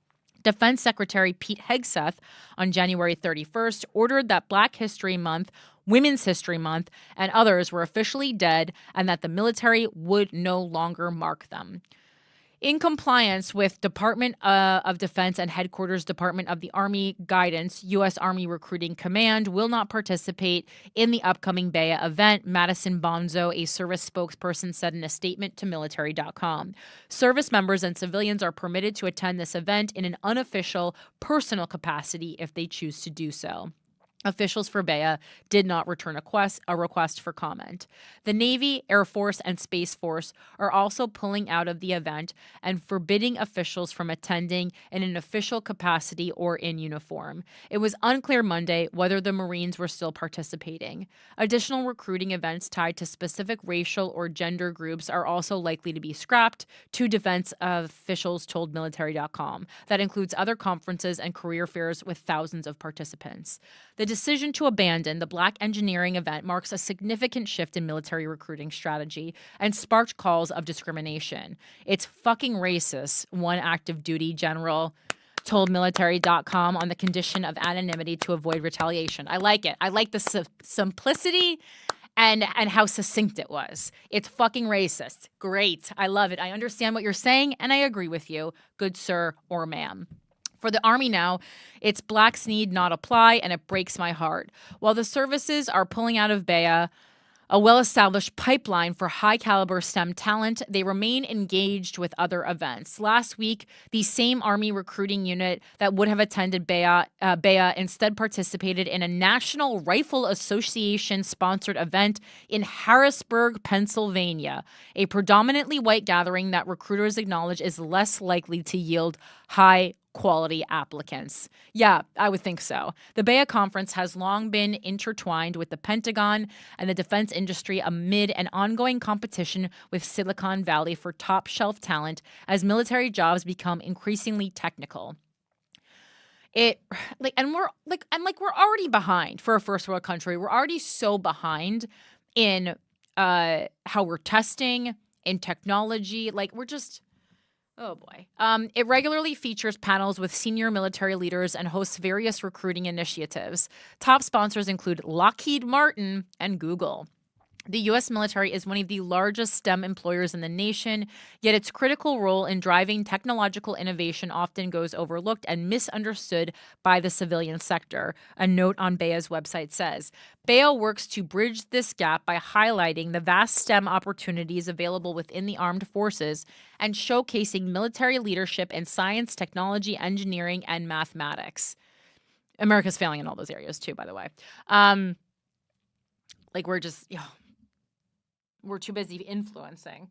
Defense Secretary Pete Hegseth on January 31st ordered that Black History Month, Women's History Month, and others were officially dead and that the military would no longer mark them. In compliance with Department of Defense and Headquarters Department of the Army guidance, U.S. Army Recruiting Command will not participate in the upcoming BEA event, Madison Bonzo, a service spokesperson, said in a statement to military.com. Service members and civilians are permitted to attend this event in an unofficial, personal capacity if they choose to do so. Officials for BEA did not return a request for comment. The Navy, Air Force, and Space Force are also pulling out of the event and forbidding officials from attending in an official capacity or in uniform. It was unclear Monday whether the Marines were still participating. Additional recruiting events tied to specific racial or gender groups are also likely to be scrapped, two defense officials told military.com. That includes other conferences and career fairs with thousands of participants. The decision to abandon the Black engineering event marks a significant shift in military recruiting strategy and sparked calls of discrimination. It's fucking racist, one active duty general told military.com on the condition of anonymity to avoid retaliation. I like it. I like the simplicity and how succinct it was. It's fucking racist. Great. I love it. I understand what you're saying, and I agree with you, good sir or ma'am. For the Army now, it's blacks need not apply, and it breaks my heart. While the services are pulling out of BEA, a well-established pipeline for high-caliber STEM talent, they remain engaged with other events. Last week, the same Army recruiting unit that would have attended BEA instead participated in a National Rifle Association-sponsored event in Harrisburg, Pennsylvania, a predominantly white gathering that recruiters acknowledge is less likely to yield high-quality applicants. Yeah, I would think so. The BEA conference has long been intertwined with the Pentagon and the defense industry amid an ongoing competition with Silicon Valley for top-shelf talent as military jobs become increasingly technical. We're already behind for a first world country. We're already so behind in how we're testing, in technology. We're just... Oh, boy. It regularly features panels with senior military leaders and hosts various recruiting initiatives. Top sponsors include Lockheed Martin and Google. The U.S. military is one of the largest STEM employers in the nation, yet its critical role in driving technological innovation often goes overlooked and misunderstood by the civilian sector, a note on BEA's website says. BEA works to bridge this gap by highlighting the vast STEM opportunities available within the armed forces and showcasing military leadership in science, technology, engineering, and mathematics. America's failing in all those areas, too, by the way. We're too busy influencing.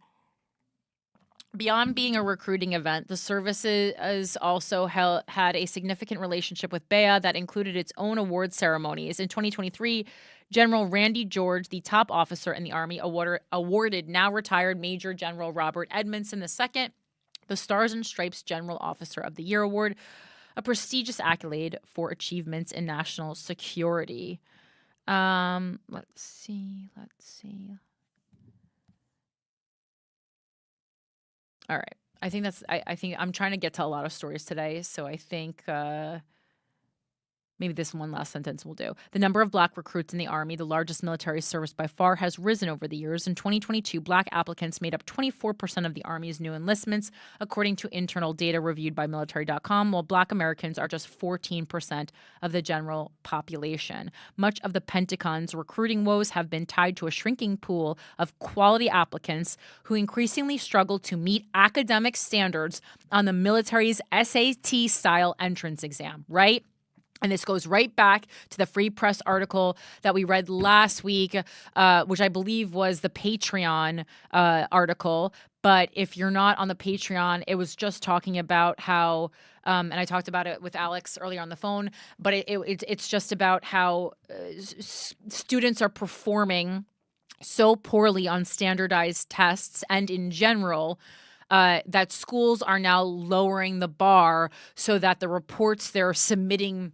Beyond being a recruiting event, the services also had a significant relationship with BEA that included its own award ceremonies. In 2023, General Randy George, the top officer in the Army, awarded now retired Major General Robert Edmondson II the Stars and Stripes General Officer of the Year Award, a prestigious accolade for achievements in national security. Let's see. All right. I think I'm trying to get to a lot of stories today, so I think maybe this one last sentence will do. The number of Black recruits in the Army, the largest military service by far, has risen over the years. In 2022, Black applicants made up 24% of the Army's new enlistments, according to internal data reviewed by military.com, while Black Americans are just 14% of the general population. Much of the Pentagon's recruiting woes have been tied to a shrinking pool of quality applicants who increasingly struggle to meet academic standards on the military's SAT-style entrance exam, right? And this goes right back to the Free Press article that we read last week, which I believe was the Patreon article. But if you're not on the Patreon, it was just talking about how, and I talked about it with Alex earlier on the phone, but it's just about how students are performing so poorly on standardized tests and in general, that schools are now lowering the bar so that the reports they're submitting,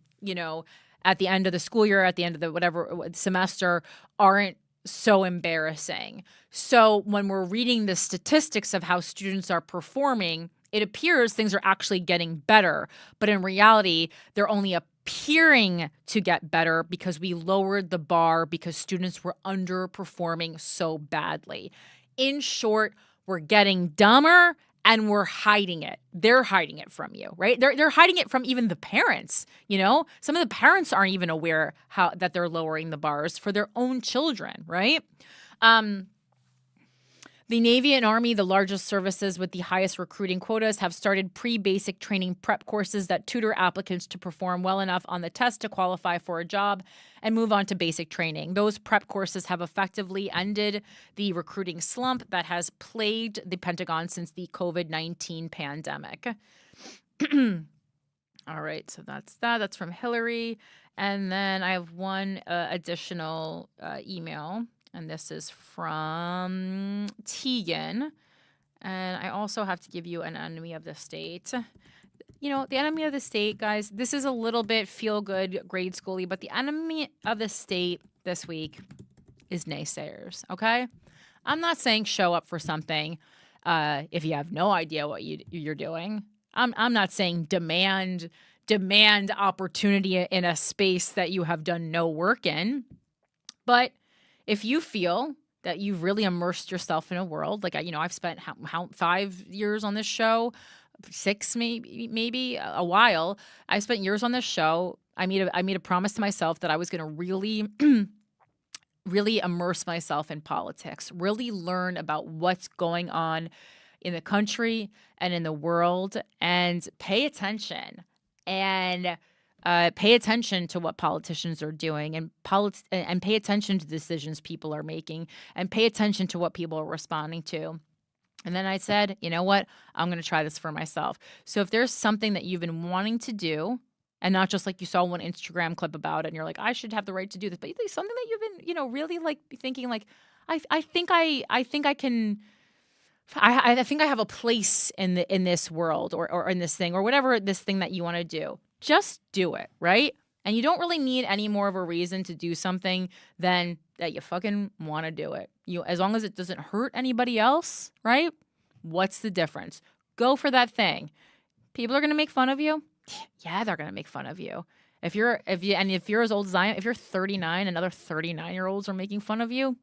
at the end of the school year, at the end of the whatever semester, aren't so embarrassing. So when we're reading the statistics of how students are performing, it appears things are actually getting better. But in reality, they're only appearing to get better because we lowered the bar because students were underperforming so badly. In short, we're getting dumber and we're hiding it. They're hiding it from you, right? They're hiding it from even the parents, Some of the parents aren't even aware that they're lowering the bars for their own children, right? The Navy and Army, the largest services with the highest recruiting quotas, have started pre-basic training prep courses that tutor applicants to perform well enough on the test to qualify for a job and move on to basic training. Those prep courses have effectively ended the recruiting slump that has plagued the Pentagon since the COVID-19 pandemic. All right, so that's that. That's from Hillary. And then I have one additional email. And this is from Tegan. And I also have to give you an enemy of the state. The enemy of the state, guys, this is a little bit feel-good, grade schooly, but the enemy of the state this week is naysayers, okay? I'm not saying show up for something if you have no idea what you're doing. I'm not saying demand opportunity in a space that you have done no work in. But if you feel that you've really immersed yourself in a world, I've spent 5 years on this show, 6 maybe a while. I spent years on this show. I made a promise to myself that I was going to really really immerse myself in politics, really learn about what's going on in the country and in the world, and pay attention to what politicians are doing, and pay attention to decisions people are making, and pay attention to what people are responding to. And then I said, you know what? I'm going to try this for myself. So if there's something that you've been wanting to do, and not just like you saw one Instagram clip about it and you're like, I should have the right to do this, but something that you've been, really like thinking like, I think I can. I think I have a place in this world or in this thing or whatever this thing that you want to do. Just do it, right? And you don't really need any more of a reason to do something than that you fucking want to do it. As long as it doesn't hurt anybody else, right? What's the difference? Go for that thing. People are gonna make fun of you. Yeah, they're gonna make fun of you. If you're as old as I am, if you're 39 and other 39-year-olds are making fun of you,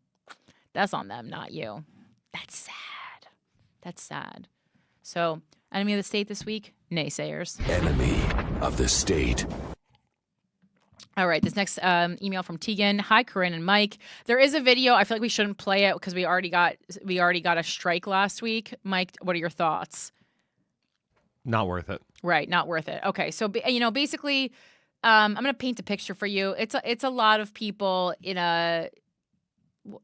that's on them, not you. That's sad. That's sad. So, enemy of the state this week, naysayers. Enemy of the state. All right, this next email from Tegan. Hi, Corinne and Mike. There is a video. I feel like we shouldn't play it because we already got a strike last week. Mike, what are your thoughts? Not worth it. Right, not worth it. Okay, so basically, I'm gonna paint a picture for you. It's a lot of people in a.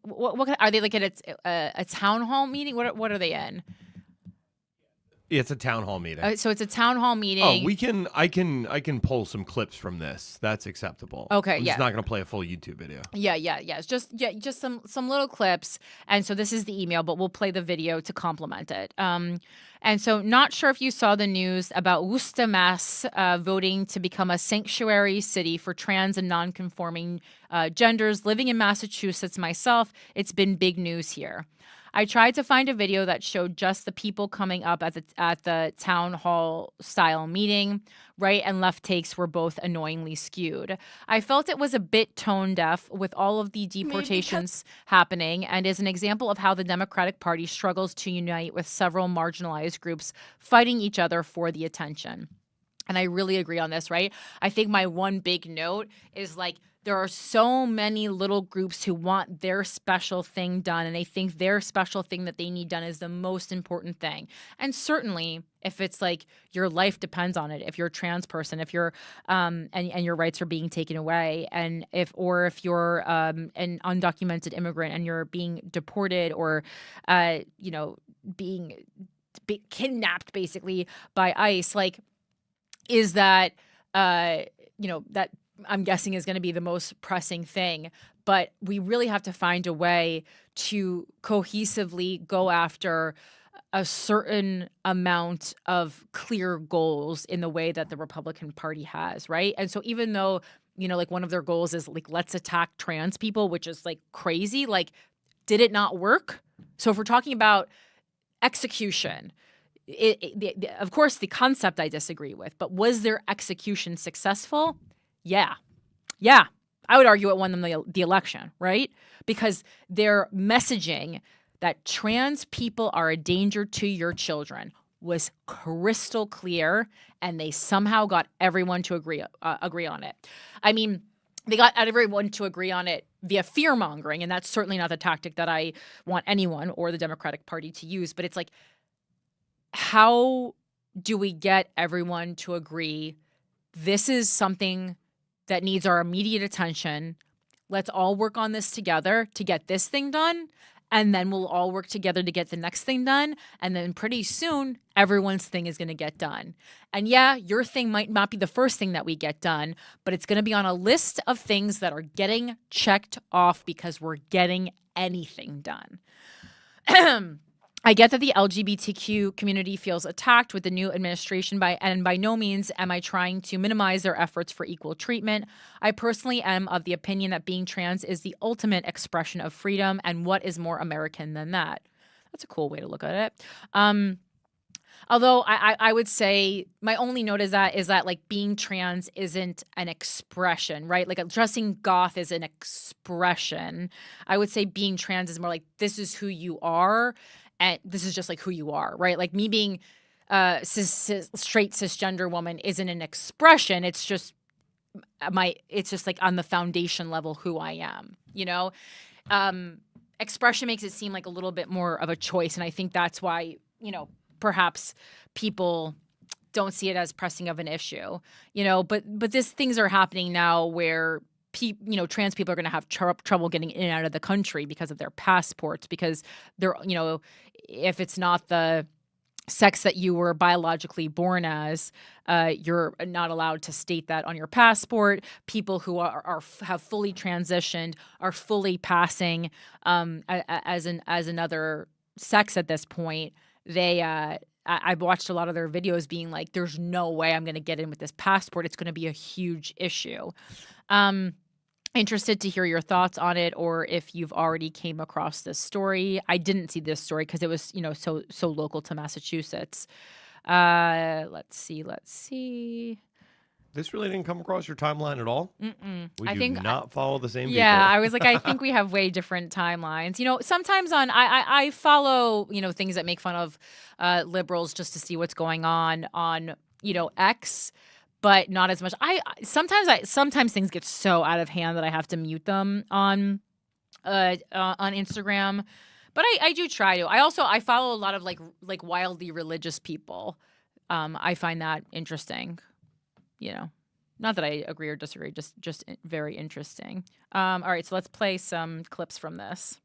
What are they like at a town hall meeting? What are they in? It's a town hall meeting. So it's a town hall meeting. Oh, I can pull some clips from this. That's acceptable. Okay, I'm just not going to play a full YouTube video. Yeah. It's just some little clips. And so this is the email, but we'll play the video to complement it. And so not sure if you saw the news about Worcester, Mass, voting to become a sanctuary city for trans and non-conforming genders. Living in Massachusetts myself, it's been big news here. I tried to find a video that showed just the people coming up at the town hall style meeting. Right and left takes were both annoyingly skewed. I felt it was a bit tone deaf with all of the deportations happening, and is an example of how the Democratic Party struggles to unite with several marginalized groups fighting each other for the attention. And I really agree on this, right? I think my one big note is like, there are so many little groups who want their special thing done, and they think their special thing that they need done is the most important thing. And certainly, if it's like your life depends on it, if you're a trans person, if you're and your rights are being taken away, and if you're an undocumented immigrant and you're being deported or being kidnapped basically by ICE, like, is that that I'm guessing is going to be the most pressing thing. But we really have to find a way to cohesively go after a certain amount of clear goals in the way that the Republican Party has, right? And so even though, like one of their goals is like, let's attack trans people, which is like crazy, like, did it not work? So if we're talking about execution, of course, the concept I disagree with, but was their execution successful? Yeah. I would argue it won them the election, right? Because their messaging that trans people are a danger to your children was crystal clear, and they somehow got everyone to agree on it. I mean, they got everyone to agree on it via fear-mongering, and that's certainly not the tactic that I want anyone or the Democratic Party to use. But it's like, how do we get everyone to agree this is something that needs our immediate attention? Let's all work on this together to get this thing done, and then we'll all work together to get the next thing done, and then pretty soon everyone's thing is going to get done. And yeah, your thing might not be the first thing that we get done, but it's going to be on a list of things that are getting checked off because we're getting anything done. I get that the LGBTQ community feels attacked with the new administration and by no means am I trying to minimize their efforts for equal treatment. I personally am of the opinion that being trans is the ultimate expression of freedom, and what is more American than that? That's a cool way to look at it. Although I would say my only note is that like being trans isn't an expression, right? Like dressing goth is an expression. I would say being trans is more like this is who you are. And this is just like who you are, right? Like me being straight cisgender woman isn't an expression. It's just like on the foundation level who I am, expression makes it seem like a little bit more of a choice, and I think that's why, perhaps people don't see it as pressing of an issue, but these things are happening now where trans people are going to have trouble getting in and out of the country because of their passports, because they're, if it's not the sex that you were biologically born as, you're not allowed to state that on your passport. People who have fully transitioned are fully passing as another sex at this point. I've watched a lot of their videos being like, there's no way I'm going to get in with this passport. It's going to be a huge issue. Interested to hear your thoughts on it, or if you've already came across this story. I didn't see this story because it was, so local to Massachusetts. Let's see. This really didn't come across your timeline at all? Mm-mm. We do not follow the same people. Yeah, I was like, I think we have way different timelines. Sometimes I follow, things that make fun of liberals just to see what's going on, X, but not as much. Sometimes things get so out of hand that I have to mute them on Instagram. But I do try to. I follow a lot of like wildly religious people. I find that interesting. Not that I agree or disagree, just very interesting. All right, so let's play some clips from this.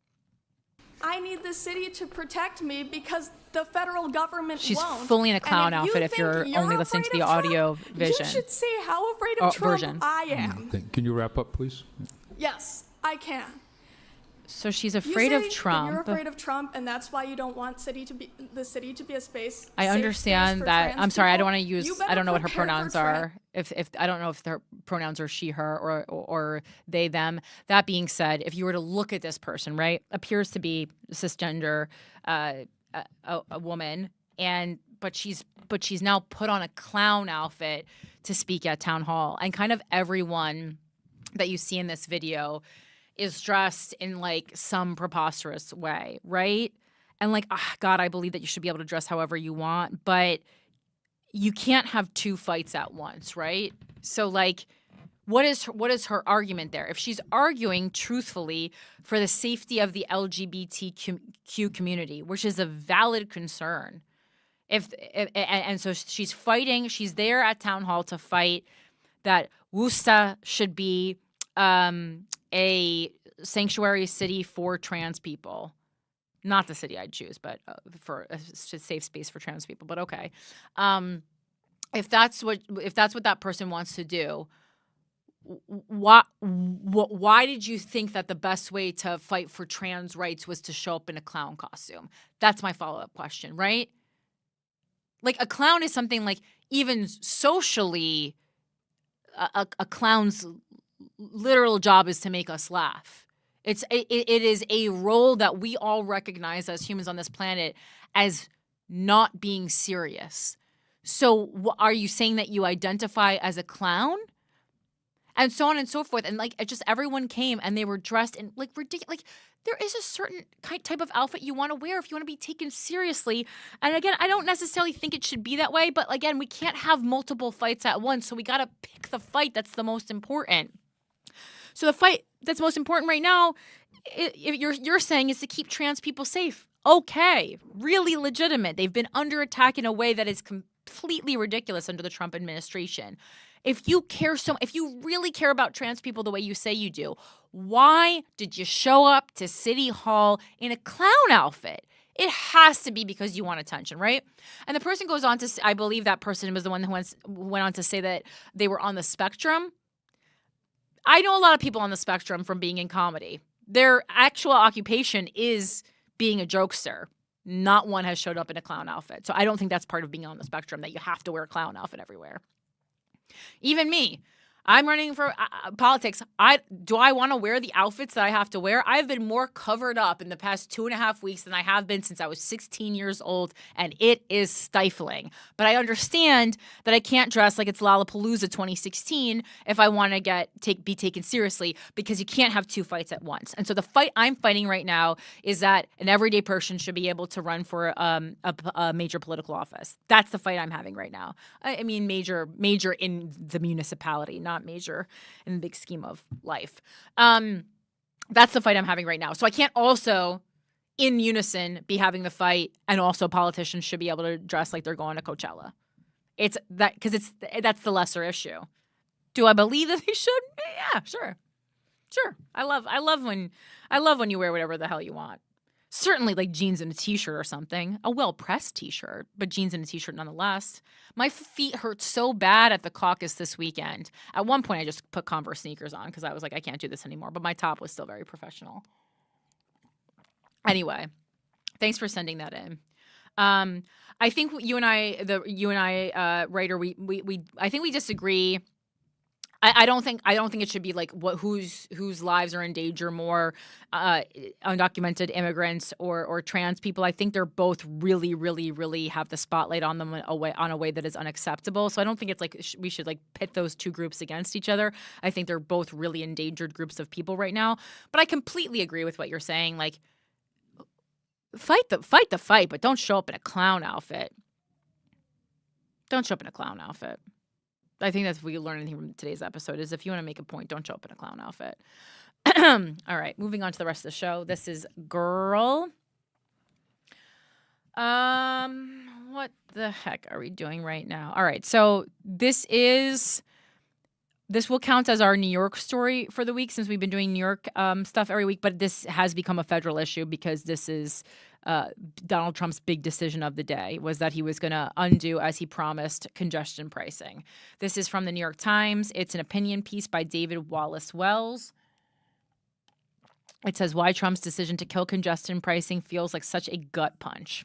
I need the city to protect me because the federal government She's won't. fully in a clown And outfit if you're only listening to the audio vision. You should see how afraid of Trump version. I am. Can you wrap up, please? Yes, I can. So she's afraid You of say that Trump. You're afraid of Trump, and that's why you don't want the city to be a space. I safe understand space for that. trans I'm sorry, I don't people. want to use. You I don't know what her better prepare pronouns for are. If I don't know if their pronouns are she, her, or they, them. That being said, if you were to look at this person, right, appears to be cisgender, a woman, but she's now put on a clown outfit to speak at town hall, and kind of everyone that you see in this video is dressed in like some preposterous way, right? And like, God, I believe that you should be able to dress however you want, but you can't have two fights at once, right? So like, what is her argument there? If she's arguing truthfully for the safety of the LGBTQ community, which is a valid concern, and so she's fighting, she's there at town hall to fight that Worester should be a sanctuary city for trans people. Not the city I'd choose, but for a safe space for trans people. But okay, if that's what that person wants to do, why did you think that the best way to fight for trans rights was to show up in a clown costume? That's my follow-up question, right? Like, a clown is something like, even socially, a clown's literal job is to make us laugh. It is a role that we all recognize as humans on this planet as not being serious. So are you saying that you identify as a clown? And so on and so forth. And like, it just, everyone came and they were dressed in like ridiculous. Like, there is a certain type of outfit you want to wear if you want to be taken seriously. And again, I don't necessarily think it should be that way. But again, we can't have multiple fights at once. So we got to pick the fight that's the most important. So the fight that's most important right now, if you're saying, is to keep trans people safe. Okay, really legitimate. They've been under attack in a way that is completely ridiculous under the Trump administration. If you really care about trans people the way you say you do, why did you show up to City Hall in a clown outfit? It has to be because you want attention, right? And the person goes on to, I believe that person was the one who went on to say that they were on the spectrum. I know a lot of people on the spectrum from being in comedy. Their actual occupation is being a jokester. Not one has showed up in a clown outfit. So I don't think that's part of being on the spectrum, that you have to wear a clown outfit everywhere. Even me, I'm running for politics. Do I want to wear the outfits that I have to wear? I've been more covered up in the past 2.5 weeks than I have been since I was 16 years old, and it is stifling. But I understand that I can't dress like it's Lollapalooza 2016 if I want to be taken seriously, because you can't have two fights at once. And so the fight I'm fighting right now is that an everyday person should be able to run for a major political office. That's the fight I'm having right now. I mean, major in the municipality, not major in the big scheme of life. That's the fight I'm having right now. So I can't also in unison be having the fight and also politicians should be able to dress like they're going to Coachella. It's that because that's the lesser issue. Do I believe that they should? Yeah, sure. I love when you wear whatever the hell you want. Certainly like jeans and a t-shirt or something. A well-pressed t-shirt, but jeans and a t-shirt nonetheless. My feet hurt so bad at the caucus this weekend. At one point I just put Converse sneakers on because I was like, I can't do this anymore. But my top was still very professional. Anyway, thanks for sending that in. I think you and I, writer, I think we disagree. I don't think it should be like whose lives are in danger more, undocumented immigrants or trans people. I think they're both really, really, really have the spotlight on them on a way that is unacceptable. So I don't think it's like we should like pit those two groups against each other. I think they're both really endangered groups of people right now. But I completely agree with what you're saying. Like fight the fight, but don't show up in a clown outfit. Don't show up in a clown outfit. I think that's if we learn anything from today's episode is if you want to make a point, don't show up in a clown outfit. All right, moving on to the rest of the show. This is Girl. What the heck are we doing right now? All right, so this will count as our New York story for the week since we've been doing New York stuff every week, but this has become a federal issue because this is Donald Trump's big decision of the day was that he was going to undo, as he promised, congestion pricing. This is from the New York Times. It's an opinion piece by David Wallace Wells. It says, why Trump's decision to kill congestion pricing feels like such a gut punch.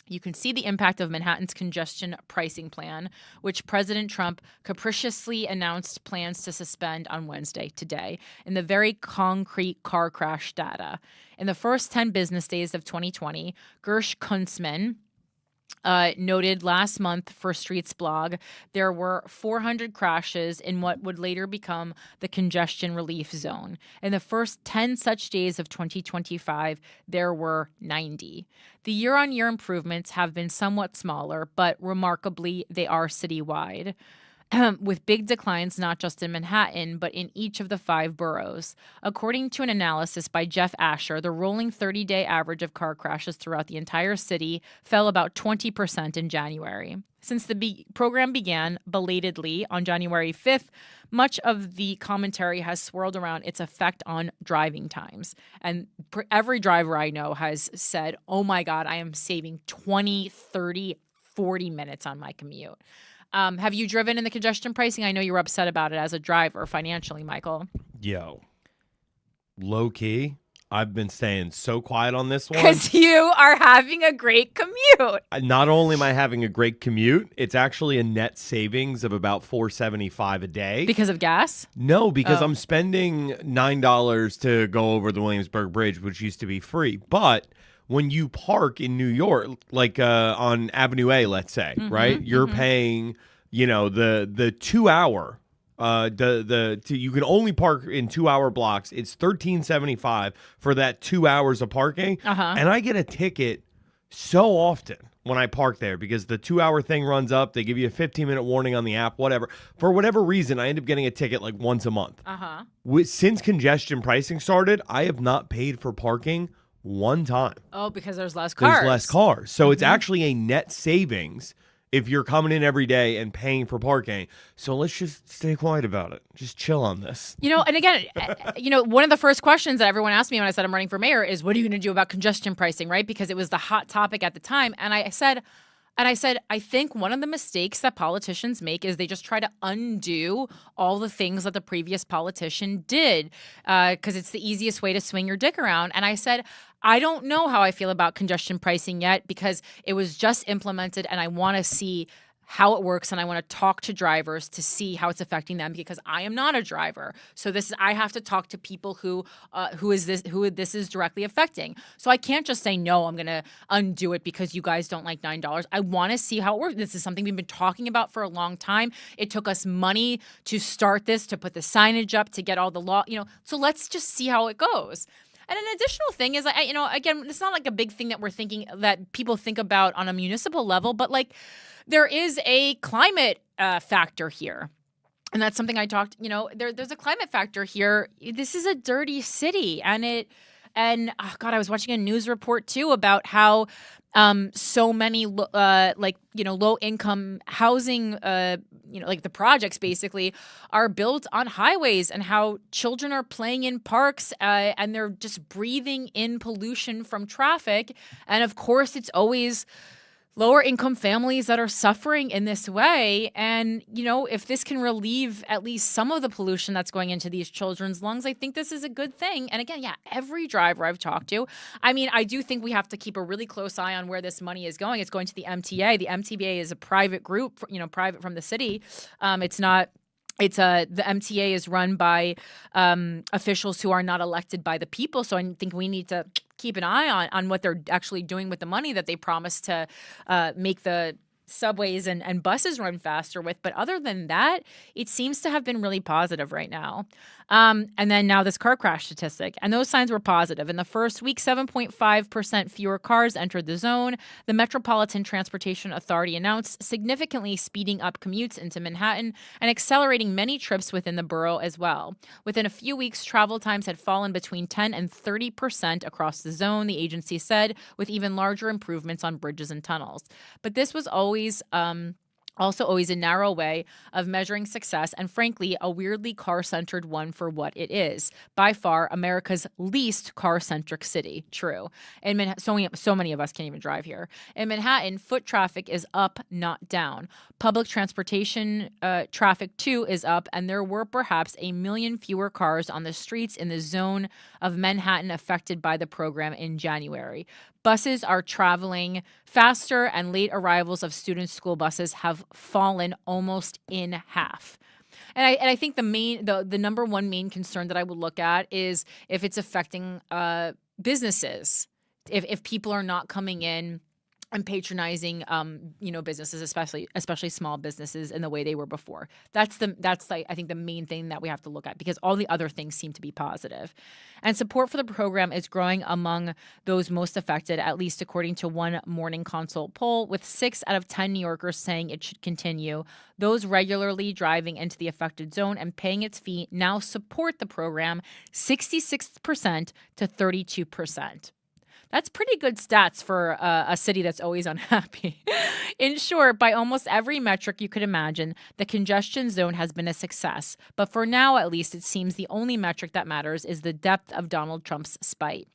You can see the impact of Manhattan's congestion pricing plan, which President Trump capriciously announced plans to suspend on Wednesday, today, in the very concrete car crash data. In the first 10 business days of 2020, Gersh Kuntzman noted last month for Streets blog, there were 400 crashes in what would later become the congestion relief zone. In the first 10 such days of 2025, there were 90. The year-on-year improvements have been somewhat smaller, but remarkably, they are citywide, with big declines not just in Manhattan, but in each of the 5 boroughs. According to an analysis by Jeff Asher, the rolling 30-day average of car crashes throughout the entire city fell about 20% in January. Since the program began belatedly on January 5th, much of the commentary has swirled around its effect on driving times. And every driver I know has said, oh my God, I am saving 20, 30, 40 minutes on my commute. Have you driven in the congestion pricing? I know you were upset about it as a driver financially, Michael. Yo, low key, I've been staying so quiet on this one. Because you are having a great commute. Not only am I having a great commute, it's actually a net savings of about $4.75 a day. Because of gas? No, because I'm spending $9 to go over the Williamsburg Bridge, which used to be free. But when you park in New York, like on Avenue A, let's say, right? You're paying, the 2 hour. You can only park in 2 hour blocks. It's $13.75 for that 2 hours of parking, and I get a ticket so often when I park there because the 2 hour thing runs up. They give you a 15-minute warning on the app, whatever. For whatever reason, I end up getting a ticket like once a month. Since congestion pricing started, I have not paid for parking one time. Oh, because there's less cars. There's less cars. So it's actually a net savings if you're coming in every day and paying for parking. So let's just stay quiet about it. Just chill on this. And again, one of the first questions that everyone asked me when I said I'm running for mayor is, what are you going to do about congestion pricing, right? Because it was the hot topic at the time. And I said, I think one of the mistakes that politicians make is they just try to undo all the things that the previous politician did because it's the easiest way to swing your dick around. And I said, I don't know how I feel about congestion pricing yet because it was just implemented and I want to see how it works and I want to talk to drivers to see how it's affecting them because I am not a driver. So I have to talk to people who this is directly affecting. So I can't just say, no, I'm going to undo it because you guys don't like $9. I want to see how it works. This is something we've been talking about for a long time. It took us money to start this, to put the signage up, to get all the law, so let's just see how it goes. And an additional thing is, again, it's not like a big thing that we're thinking that people think about on a municipal level, but like there is a climate factor here. And that's something I talked, there's a climate factor here. This is a dirty city. And oh God, I was watching a news report too about how so many low income housing, like the projects basically are built on highways, and how children are playing in parks and they're just breathing in pollution from traffic. And of course, it's always lower income families that are suffering in this way. And, if this can relieve at least some of the pollution that's going into these children's lungs, I think this is a good thing. And again, every driver I've talked to, I do think we have to keep a really close eye on where this money is going. It's going to the MTA. The MTA is a private group, private from the city. The MTA is run by officials who are not elected by the people. So I think we need to keep an eye on what they're actually doing with the money that they promised to make the subways and buses run faster with. But other than that, it seems to have been really positive right now. And then now this car crash statistic. And those signs were positive. In the first week, 7.5% fewer cars entered the zone. The Metropolitan Transportation Authority announced significantly speeding up commutes into Manhattan and accelerating many trips within the borough as well. Within a few weeks, travel times had fallen between 10 and 30% across the zone, the agency said, with even larger improvements on bridges and tunnels. But this was always a narrow way of measuring success, and frankly, a weirdly car-centered one for what it is. By far, America's least car-centric city. True. In Manhattan, so many of us can't even drive here. In Manhattan, foot traffic is up, not down. Public transportation traffic, too, is up, and there were perhaps 1 million fewer cars on the streets in the zone of Manhattan affected by the program in January. Buses are traveling faster, and late arrivals of student school buses have fallen almost in half. And I think the number one main concern that I would look at is if it's affecting businesses, if people are not coming in and patronizing, businesses, especially small businesses, in the way they were before. That's I think the main thing that we have to look at, because all the other things seem to be positive. And support for the program is growing among those most affected, at least according to one Morning Consult poll, with 6 out of 10 New Yorkers saying it should continue. Those regularly driving into the affected zone and paying its fee now support the program, 66% to 32%. That's pretty good stats for a city that's always unhappy. In short, by almost every metric you could imagine, the congestion zone has been a success. But for now, at least, it seems the only metric that matters is the depth of Donald Trump's spite.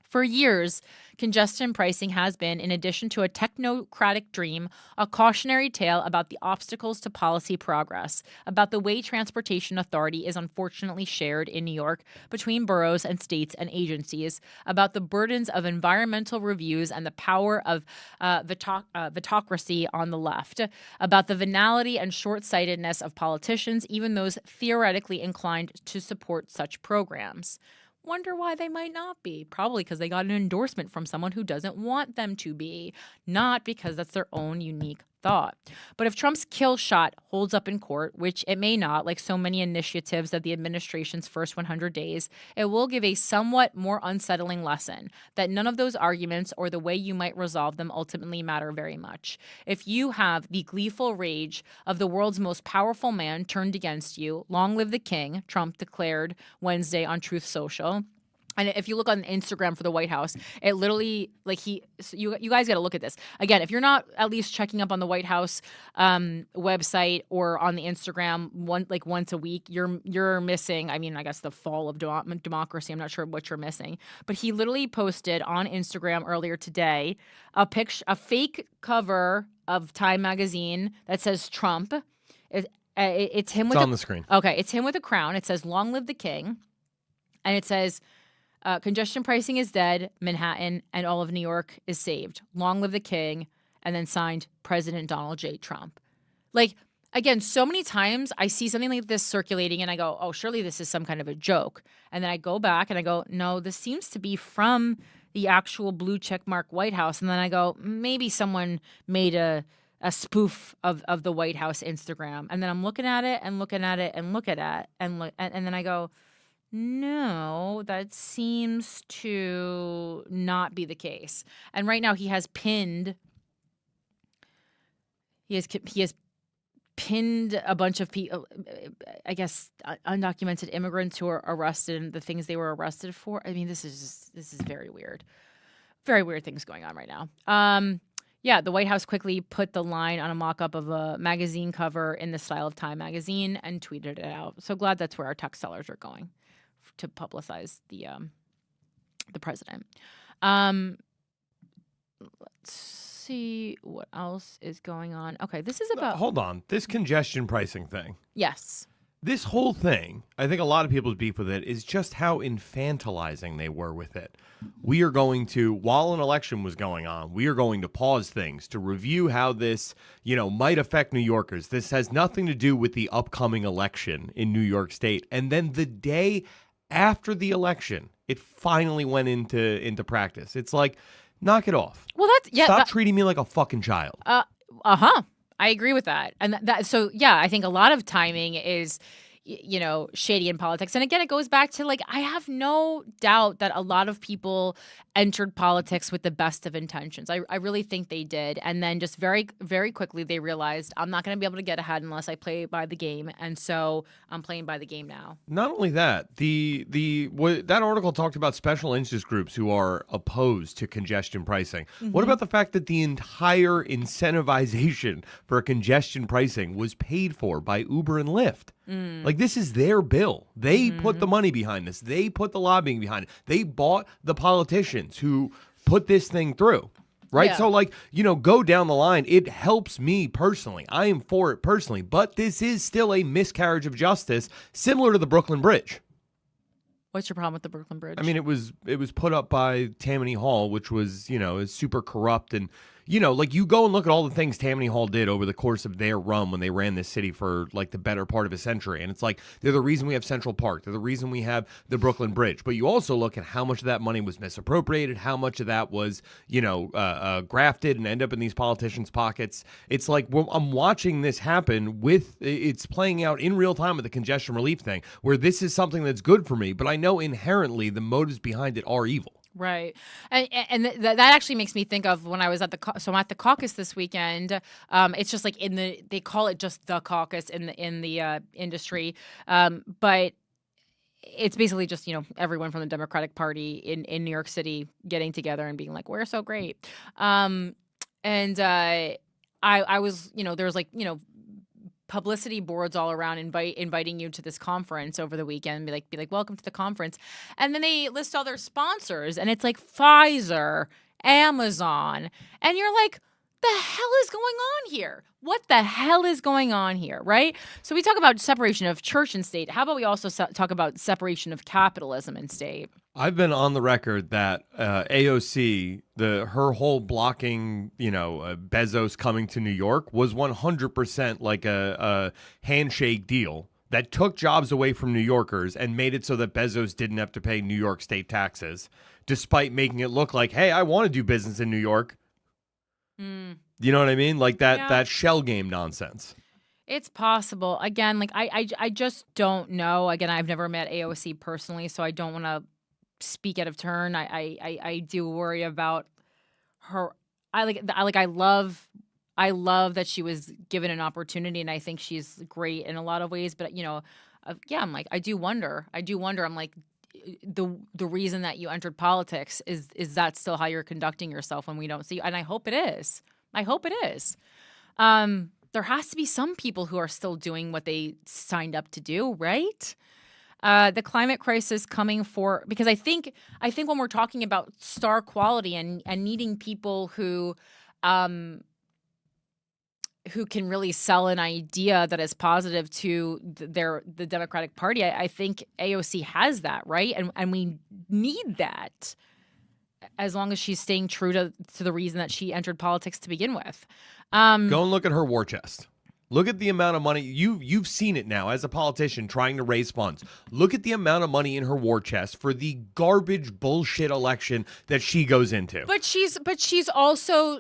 For years, congestion pricing has been, in addition to a technocratic dream, a cautionary tale about the obstacles to policy progress, about the way transportation authority is unfortunately shared in New York between boroughs and states and agencies, about the burdens of environmental reviews and the power of vetocracy on the left, about the venality and short-sightedness of politicians, even those theoretically inclined to support such programs. Wonder why they might not be. Probably because they got an endorsement from someone who doesn't want them to be, not because that's their own unique thought. But if Trump's kill shot holds up in court, which it may not, like so many initiatives of the administration's first 100 days, it will give a somewhat more unsettling lesson that none of those arguments or the way you might resolve them ultimately matter very much. If you have the gleeful rage of the world's most powerful man turned against you, long live the king, Trump declared Wednesday on Truth Social. And if you look on Instagram for the White House, it literally, you guys got to look at this. Again, if you're not at least checking up on the White House website or on the Instagram once a week, you're missing, I guess, the fall of democracy. I'm not sure what you're missing. But he literally posted on Instagram earlier today a fake cover of Time magazine that says Trump. It's him with on the screen. Okay, it's him with a crown. It says, "Long live the king." And it says, congestion pricing is dead, Manhattan and all of New York is saved. Long live the king, and then signed President Donald J. Trump. Again, so many times I see something like this circulating and I go, oh, surely this is some kind of a joke. And then I go back and I go, no, this seems to be from the actual blue checkmark White House. And then I go, maybe someone made a spoof of the White House Instagram. And then I'm looking at it and looking at it and and then I go, no, that seems to not be the case. And right now he has pinned pinned a bunch of people, I guess, undocumented immigrants who are arrested and the things they were arrested for. I mean, this is very weird. Very weird things going on right now. Yeah, the White House quickly put the line on a mock-up of a magazine cover in the style of Time magazine and tweeted it out. So glad that's where our tech sellers are going to publicize the president. Let's see what else is going on. Okay, this is about... Hold on. This congestion pricing thing. Yes. This whole thing, I think a lot of people's beef with it is just how infantilizing they were with it. We are going to, while an election was going on, we are going to pause things to review how this, might affect New Yorkers. This has nothing to do with the upcoming election in New York State. And then the day after the election, it finally went into practice. It's like, knock it off. Well, Stop treating me like a fucking child. I agree with that. And I think a lot of timing is, shady in politics. And again, it goes back to I have no doubt that a lot of people entered politics with the best of intentions. I really think they did. And then just very, very quickly, they realized I'm not going to be able to get ahead unless I play by the game. And so I'm playing by the game now. Not only that, that article talked about special interest groups who are opposed to congestion pricing. Mm-hmm. What about the fact that the entire incentivization for congestion pricing was paid for by Uber and Lyft? This is their bill. They put the money behind this. They put the lobbying behind it. They bought the politicians who put this thing through. Right? Yeah. So, go down the line. It helps me personally. I am for it personally. But this is still a miscarriage of justice, similar to the Brooklyn Bridge. What's your problem with the Brooklyn Bridge? I mean, it was put up by Tammany Hall, which was, is super corrupt. And, you go and look at all the things Tammany Hall did over the course of their run when they ran this city for, the better part of a century. And it's they're the reason we have Central Park. They're the reason we have the Brooklyn Bridge. But you also look at how much of that money was misappropriated, how much of that was, grafted and end up in these politicians' pockets. It's I'm watching this happen it's playing out in real time with the congestion relief thing, where this is something that's good for me, but I know inherently the motives behind it are evil. Right. And that actually makes me think of when I was at I'm at the caucus this weekend. It's just they call it just the caucus in the industry. But it's basically just, everyone from the Democratic Party in New York City getting together and being like, we're so great. I was, there was publicity boards all around inviting you to this conference over the weekend. Be like, welcome to the conference. And then they list all their sponsors, and it's Pfizer, Amazon, and you're like, the hell is going on here? What the hell is going on here, right? So we talk about separation of church and state. How about we also talk about separation of capitalism and state? I've been on the record that AOC, her whole blocking, Bezos coming to New York was 100% a handshake deal that took jobs away from New Yorkers and made it so that Bezos didn't have to pay New York state taxes, despite making it look like, hey, I want to do business in New York. You know what I mean? That shell game nonsense. It's possible. Again, I just don't know. Again, I've never met AOC personally, so I don't want to speak out of turn. I do worry about her. I love that she was given an opportunity, and I think she's great in a lot of ways. But I do wonder. I'm like, the reason that you entered politics is that still how you're conducting yourself when we don't see you? And I hope it is. There has to be some people who are still doing what they signed up to do, right? The climate crisis coming because I think when we're talking about star quality and needing people who can really sell an idea that is positive to the Democratic Party, I think AOC has that, right? And we need that as long as she's staying true to the reason that she entered politics to begin with. Go and look at her war chest. Look at the amount of money. You've seen it now as a politician trying to raise funds. Look at the amount of money in her war chest for the garbage bullshit election that she goes into. But she's also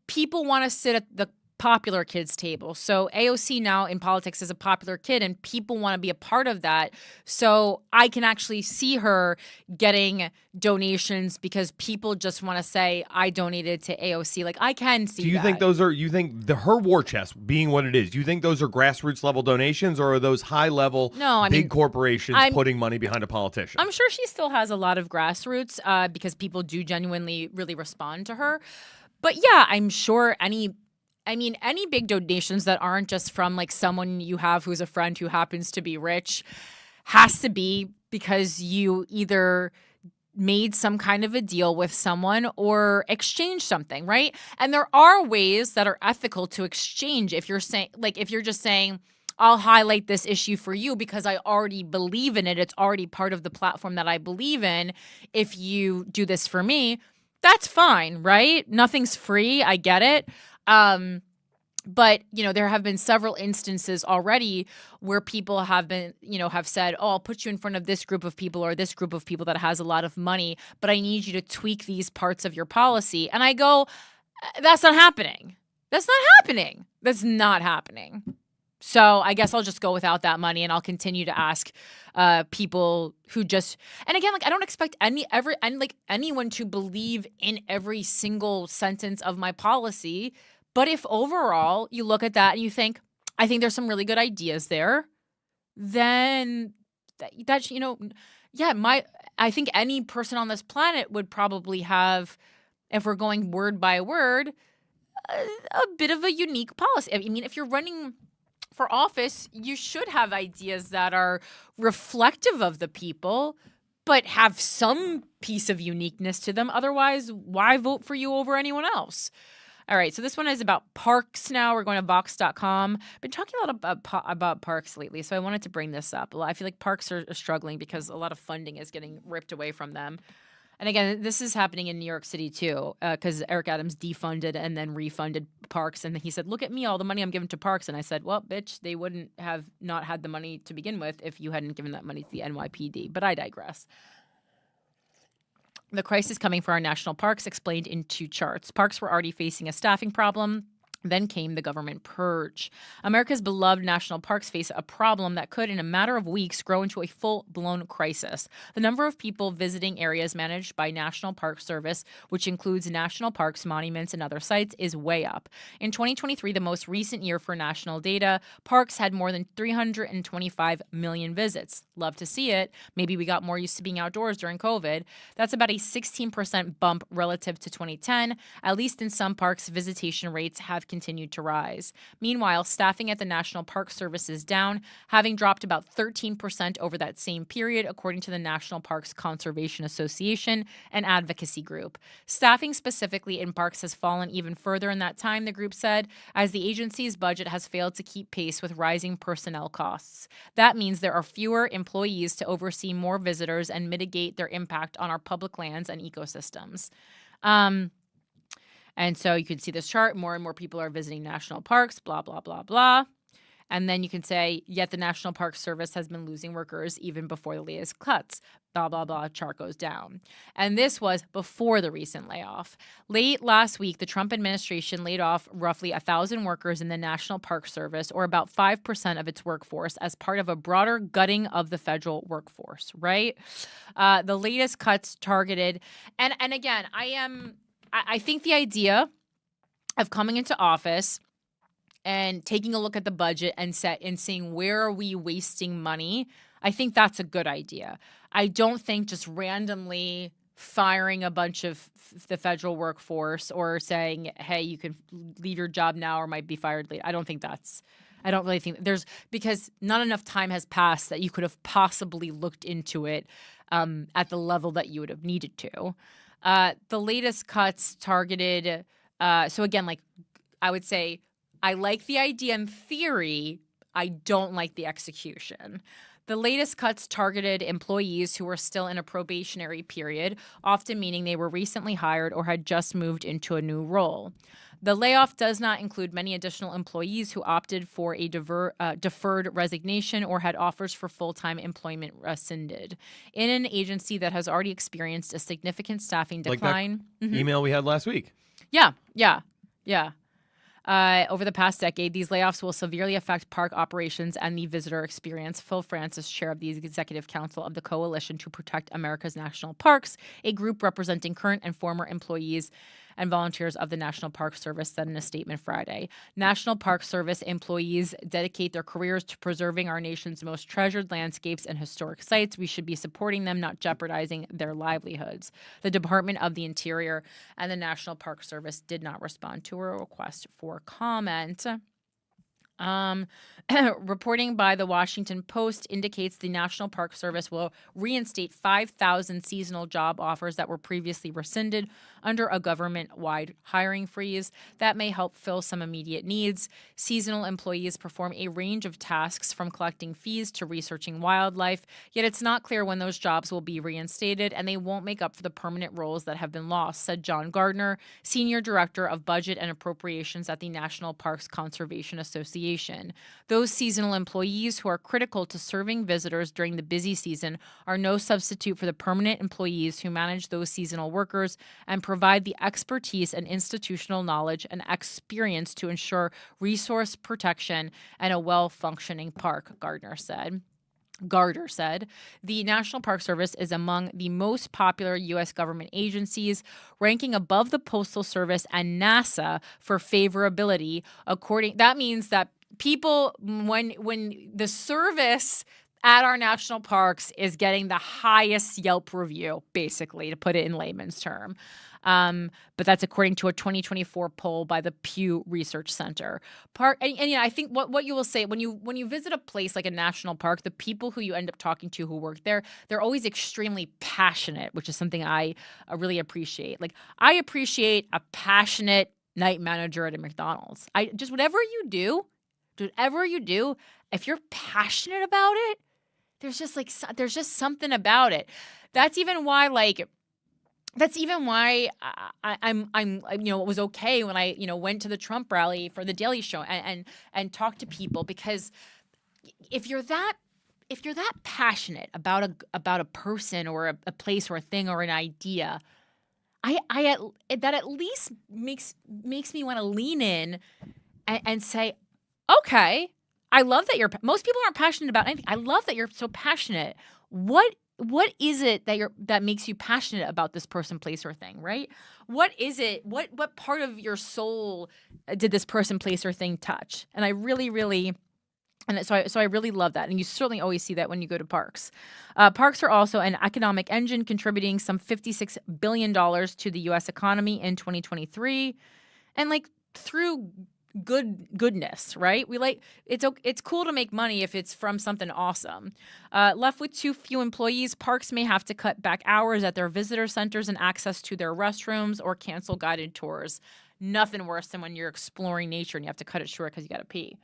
people want to sit at the popular kids table. So AOC now in politics is a popular kid, and people want to be a part of that. So I can actually see her getting donations because people just want to say, I donated to AOC. Like, I can see that. Do you think those are, her war chest being what it is, do you think those are grassroots level donations, or are those high level big corporations putting money behind a politician? I'm sure she still has a lot of grassroots because people do genuinely really respond to her. But yeah, I'm sure any big donations that aren't just from like someone you have who's a friend who happens to be rich has to be because you either made some kind of a deal with someone or exchanged something, right? And there are ways that are ethical to exchange. If you're saying, like, if you're just saying, I'll highlight this issue for you because I already believe in it. It's already part of the platform that I believe in. If you do this for me, that's fine, right? Nothing's free. I get it. But, there have been several instances already where people have been, have said, oh, I'll put you in front of this group of people or this group of people that has a lot of money, but I need you to tweak these parts of your policy. And I go, that's not happening. That's not happening. That's not happening. So I guess I'll just go without that money, and I'll continue to ask people who just, and again, like, I don't expect anyone to believe in every single sentence of my policy. But if overall you look at that and you think, I think there's some really good ideas there, then that's, I think any person on this planet would probably have, if we're going word by word, a bit of a unique policy. I mean, if you're running for office, you should have ideas that are reflective of the people, but have some piece of uniqueness to them. Otherwise, why vote for you over anyone else? All right, so this one is about parks now. We're going to Vox.com. I've been talking a lot about parks lately, so I wanted to bring this up. I feel like parks are struggling because a lot of funding is getting ripped away from them. And again, this is happening in New York City too, because Eric Adams defunded and then refunded parks. And he said, look at me, all the money I'm giving to parks. And I said, well, bitch, they wouldn't have not had the money to begin with if you hadn't given that money to the NYPD. But I digress. The crisis coming for our national parks explained in 2 charts. Parks were already facing a staffing problem. Then came the government purge. America's beloved national parks face a problem that could, in a matter of weeks, grow into a full-blown crisis. The number of people visiting areas managed by National Park Service, which includes national parks, monuments, and other sites, is way up. In 2023, the most recent year for national data, parks had more than 325 million visits. Love to see it. Maybe we got more used to being outdoors during COVID. That's about a 16% bump relative to 2010. At least in some parks, visitation rates have continued to rise. Meanwhile, staffing at the National Park Service is down, having dropped about 13% over that same period, according to the National Parks Conservation Association, an advocacy group. Staffing specifically in parks has fallen even further in that time, the group said, as the agency's budget has failed to keep pace with rising personnel costs. That means there are fewer employees to oversee more visitors and mitigate their impact on our public lands and ecosystems. And so you can see this chart. More and more people are visiting national parks, blah, blah, blah, blah. And then you can say, yet the National Park Service has been losing workers even before the latest cuts. Blah, blah, blah. Chart goes down. And this was before the recent layoff. Late last week, the Trump administration laid off roughly 1,000 workers in the National Park Service, or about 5% of its workforce, as part of a broader gutting of the federal workforce, right? The latest cuts targeted. And again, I think the idea of coming into office and taking a look at the budget and seeing where are we wasting money, I think that's a good idea. I don't think just randomly firing a bunch of the federal workforce or saying, hey, you can leave your job now or might be fired later. I don't really think because not enough time has passed that you could have possibly looked into it at the level that you would have needed to. The latest cuts targeted, so again, like I would say, I like the idea in theory, I don't like the execution. The latest cuts targeted employees who were still in a probationary period, often meaning they were recently hired or had just moved into a new role. The layoff does not include many additional employees who opted for a deferred resignation or had offers for full-time employment rescinded. In an agency that has already experienced a significant staffing decline. Like that email we had last week. Yeah. Over the past decade, these layoffs will severely affect park operations and the visitor experience. Phil Francis, chair of the Executive Council of the Coalition to Protect America's National Parks, a group representing current and former employees and volunteers of the National Park Service, said in a statement Friday. National Park Service employees dedicate their careers to preserving our nation's most treasured landscapes and historic sites. We should be supporting them, not jeopardizing their livelihoods. The Department of the Interior and the National Park Service did not respond to a request for comment. Reporting by the Washington Post indicates the National Park Service will reinstate 5,000 seasonal job offers that were previously rescinded under a government-wide hiring freeze. That may help fill some immediate needs. Seasonal employees perform a range of tasks from collecting fees to researching wildlife, yet it's not clear when those jobs will be reinstated, and they won't make up for the permanent roles that have been lost, said John Gardner, Senior Director of Budget and Appropriations at the National Parks Conservation Association. Those seasonal employees who are critical to serving visitors during the busy season are no substitute for the permanent employees who manage those seasonal workers and provide the expertise and institutional knowledge and experience to ensure resource protection and a well-functioning park, Garter said. The National Park Service is among the most popular U.S. government agencies, ranking above the Postal Service and NASA for favorability. That means that people, when the service at our national parks is getting the highest Yelp review, basically, to put it in layman's term. But that's according to a 2024 poll by the Pew Research Center. I think what you will say when you visit a place like a national park, the people who you end up talking to who work there, they're always extremely passionate, which is something I really appreciate. Like, I appreciate a passionate night manager at a McDonald's. Whatever you do, if you're passionate about it, there's just something about it. That's even why I'm it was okay when I went to the Trump rally for the Daily Show and talked to people, because if you're that passionate about a person or a place or a thing or an idea, that at least makes me want to lean in and say, okay, I love that most people aren't passionate about anything. I love that you're so passionate. What is it that makes you passionate about this person, place, or thing, right? What is it? What part of your soul did this person, place, or thing touch? And I really, really, so I really love that. And you certainly always see that when you go to parks. Parks are also an economic engine, contributing some $56 billion to the U.S. economy in 2023. And through goodness, right? It's cool to make money if it's from something awesome. Left with too few employees, parks may have to cut back hours at their visitor centers and access to their restrooms, or cancel guided tours. Nothing worse than when you're exploring nature and you have to cut it short because you got to pee.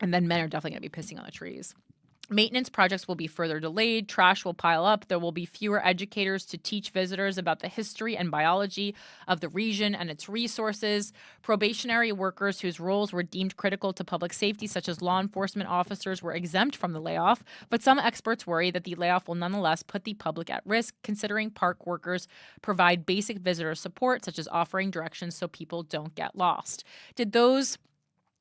And then men are definitely going to be pissing on the trees. Maintenance projects will be further delayed. Trash will pile up. There will be fewer educators to teach visitors about the history and biology of the region and its resources. Probationary workers whose roles were deemed critical to public safety, such as law enforcement officers, were exempt from the layoff. But some experts worry that the layoff will nonetheless put the public at risk, considering park workers provide basic visitor support, such as offering directions so people don't get lost. Did those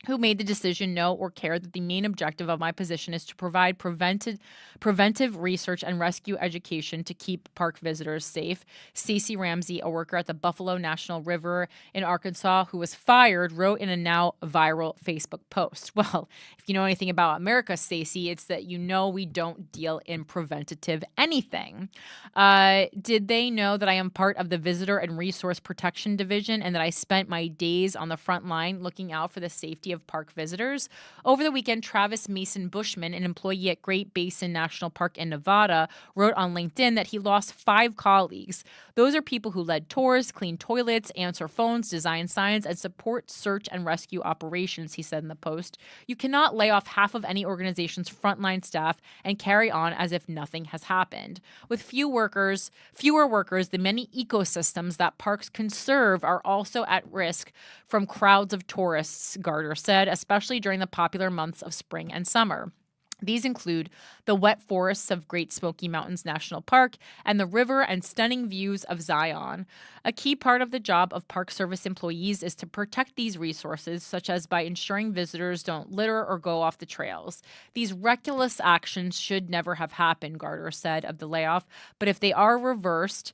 who made the decision know or care that the main objective of my position is to provide preventive research and rescue education to keep park visitors safe? Stacey Ramsey, a worker at the Buffalo National River in Arkansas who was fired, wrote in a now viral Facebook post. Well, if you know anything about America, Stacey, it's that we don't deal in preventative anything. Did they know that I am part of the Visitor and Resource Protection Division and that I spent my days on the front line looking out for the safety of park visitors? Over the weekend, Travis Mason Bushman, an employee at Great Basin National Park in Nevada, wrote on LinkedIn that he lost 5 colleagues. Those are people who led tours, clean toilets, answer phones, design signs, and support search and rescue operations, he said in the post. You cannot lay off half of any organization's frontline staff and carry on as if nothing has happened. With fewer workers, the many ecosystems that parks conserve are also at risk from crowds of tourists, Garter said, especially during the popular months of spring and summer. These include the wet forests of Great Smoky Mountains National Park and the river and stunning views of Zion. A key part of the job of Park Service employees is to protect these resources, such as by ensuring visitors don't litter or go off the trails. These reckless actions should never have happened, Gardner said of the layoff, but if they are reversed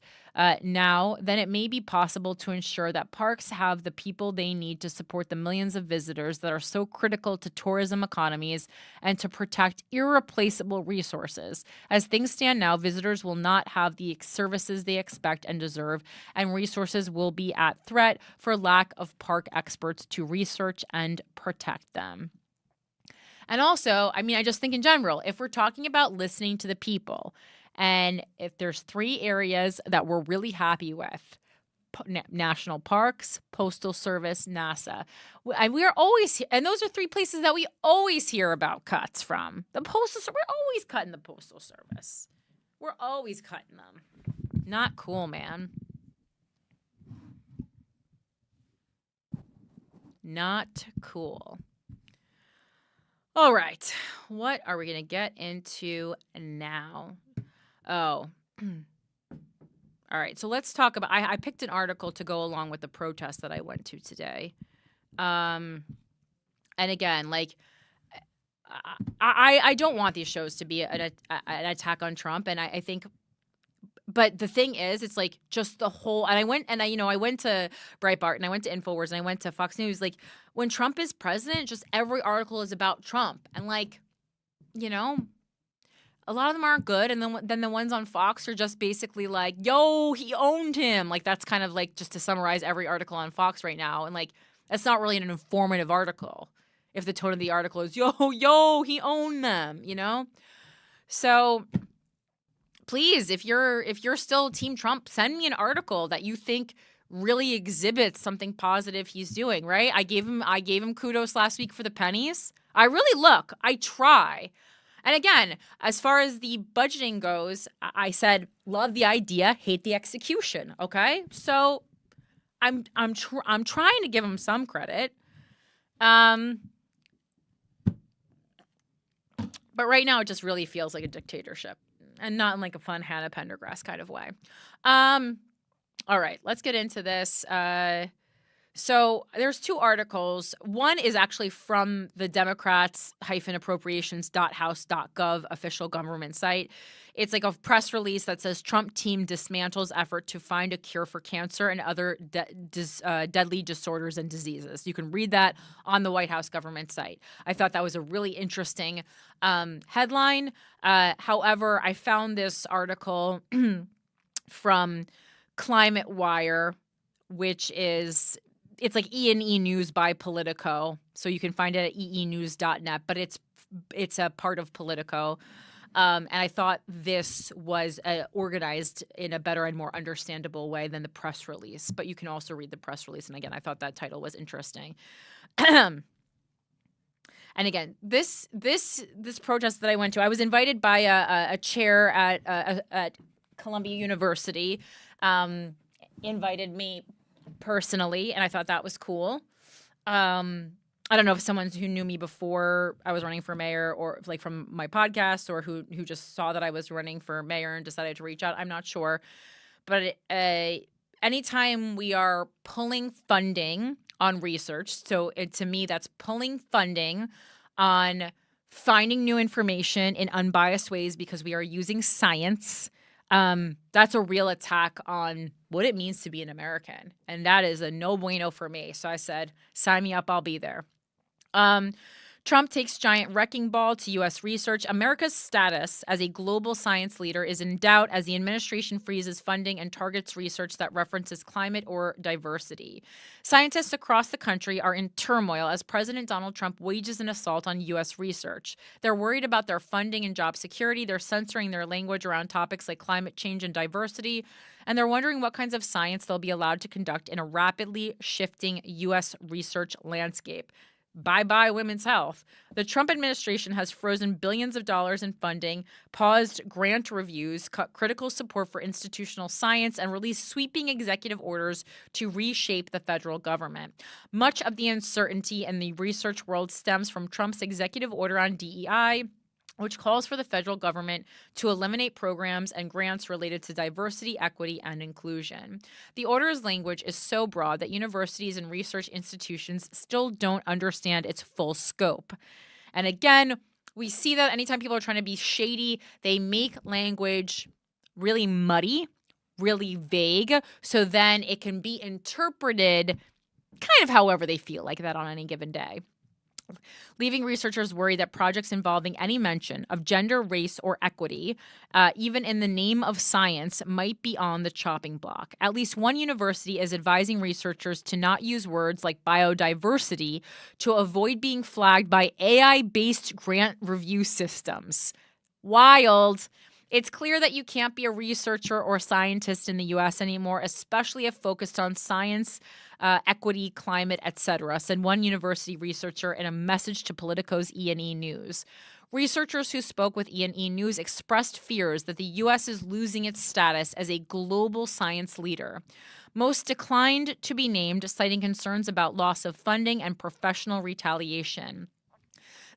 now, then it may be possible to ensure that parks have the people they need to support the millions of visitors that are so critical to tourism economies and to protect irreplaceable resources. As things stand now, visitors will not have the services they expect and deserve, and resources will be at threat for lack of park experts to research and protect them. And also, I mean, I just think in general, if we're talking about listening to the people, and if there's 3 areas that we're really happy with, national parks, postal service, NASA. And we are always, and those are 3 places that we always hear about cuts from. The postal service, we're always cutting the postal service. We're always cutting them. Not cool, man. Not cool. All right. What are we going to get into now? Oh, all right. So let's talk about, I picked an article to go along with the protest that I went to today. And again, like, I don't want these shows to be an attack on Trump. And I think, but the thing is, it's like just the whole, and I went to Breitbart and I went to InfoWars and I went to Fox News. Like, when Trump is president, just every article is about Trump. And like, you know, a lot of them aren't good, and then the ones on Fox are just basically like, yo, he owned him. Like, that's kind of like just to summarize every article on Fox right now. And like, that's not really an informative article if the tone of the article is, yo, he owned them, you know? So please, if you're still Team Trump, send me an article that you think really exhibits something positive he's doing, right? I gave him kudos last week for the pennies. I try. And again, as far as the budgeting goes, I said, love the idea, hate the execution. Okay, so I'm trying to give him some credit, but right now it just really feels like a dictatorship, and not in like a fun Hannah Pendergrass kind of way. All right, let's get into this. So there's 2 articles. One is actually from the Democrats-appropriations.house.gov official government site. It's like a press release that says Trump team dismantles effort to find a cure for cancer and other deadly disorders and diseases. You can read that on the White House government site. I thought that was a really interesting headline. However, I found this article from Climate Wire, which is, it's like E&E News by Politico. So you can find it at eenews.net, but it's a part of Politico. And I thought this was organized in a better and more understandable way than the press release. But you can also read the press release. And again, I thought that title was interesting. And again, this protest that I went to, I was invited by a chair at Columbia University, invited me personally, and I thought that was cool. I don't know if someone who knew me before I was running for mayor, or like from my podcast, or who just saw that I was running for mayor and decided to reach out. I'm not sure. But anytime we are pulling funding on research, so to me that's pulling funding on finding new information in unbiased ways because we are using science, that's a real attack on what it means to be an American. And that is a no bueno for me. So I said, sign me up, I'll be there. Trump takes giant wrecking ball to U.S. research. America's status as a global science leader is in doubt as the administration freezes funding and targets research that references climate or diversity. Scientists across the country are in turmoil as President Donald Trump wages an assault on U.S. research. They're worried about their funding and job security. They're censoring their language around topics like climate change and diversity. And they're wondering what kinds of science they'll be allowed to conduct in a rapidly shifting U.S. research landscape. Bye-bye women's health. The Trump administration has frozen billions of dollars in funding, paused grant reviews, cut critical support for institutional science, and released sweeping executive orders to reshape the federal government. Much of the uncertainty in the research world stems from Trump's executive order on DEI, which calls for the federal government to eliminate programs and grants related to diversity, equity, and inclusion. The order's language is so broad that universities and research institutions still don't understand its full scope. And again, we see that anytime people are trying to be shady, they make language really muddy, really vague, so then it can be interpreted kind of however they feel like that on any given day, leaving researchers worried that projects involving any mention of gender, race, or equity, even in the name of science, might be on the chopping block. At least one university is advising researchers to not use words like biodiversity to avoid being flagged by AI-based grant review systems. Wild. It's clear that you can't be a researcher or scientist in the U.S. anymore, especially if focused on science, equity, climate, etc., said one university researcher in a message to Politico's E&E News. Researchers who spoke with E&E News expressed fears that the U.S. is losing its status as a global science leader. Most declined to be named, citing concerns about loss of funding and professional retaliation.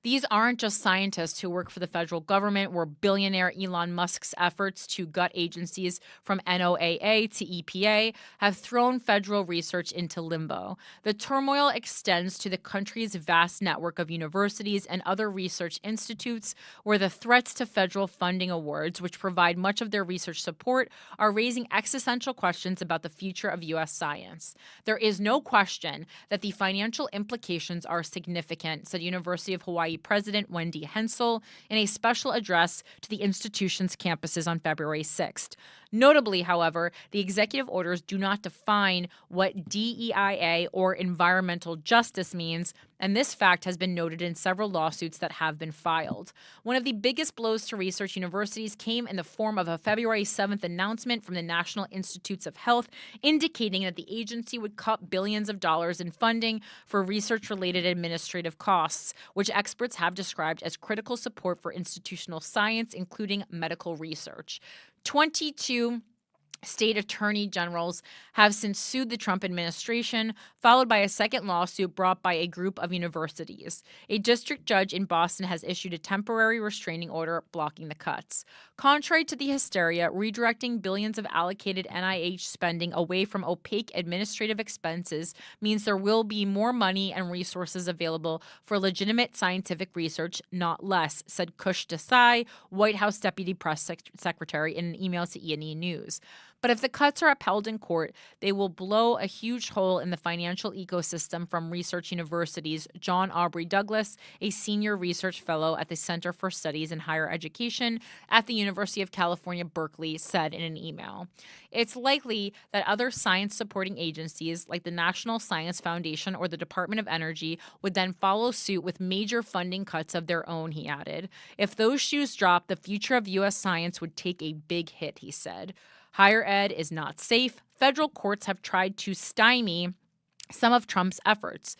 These aren't just scientists who work for the federal government, where billionaire Elon Musk's efforts to gut agencies from NOAA to EPA have thrown federal research into limbo. The turmoil extends to the country's vast network of universities and other research institutes, where the threats to federal funding awards, which provide much of their research support, are raising existential questions about the future of U.S. science. There is no question that the financial implications are significant, said University of Hawaii President Wendy Hensel in a special address to the institution's campuses on February 6th. Notably, however, the executive orders do not define what DEIA or environmental justice means, and this fact has been noted in several lawsuits that have been filed. One of the biggest blows to research universities came in the form of a February 7th announcement from the National Institutes of Health indicating that the agency would cut billions of dollars in funding for research-related administrative costs, which experts have described as critical support for institutional science, including medical research. 22 state attorney generals have since sued the Trump administration, followed by a second lawsuit brought by a group of universities. A district judge in Boston has issued a temporary restraining order blocking the cuts. Contrary to the hysteria, redirecting billions of allocated NIH spending away from opaque administrative expenses means there will be more money and resources available for legitimate scientific research, not less, said Kush Desai, White House Deputy Press Secretary, in an email to E&E News. But if the cuts are upheld in court, they will blow a huge hole in the financial ecosystem from research universities, John Aubrey Douglas, a senior research fellow at the Center for Studies in Higher Education at the University of California, Berkeley, said in an email. It's likely that other science-supporting agencies like the National Science Foundation or the Department of Energy would then follow suit with major funding cuts of their own, he added. If those shoes drop, the future of U.S. science would take a big hit, he said. Higher ed is not safe. Federal courts have tried to stymie some of Trump's efforts.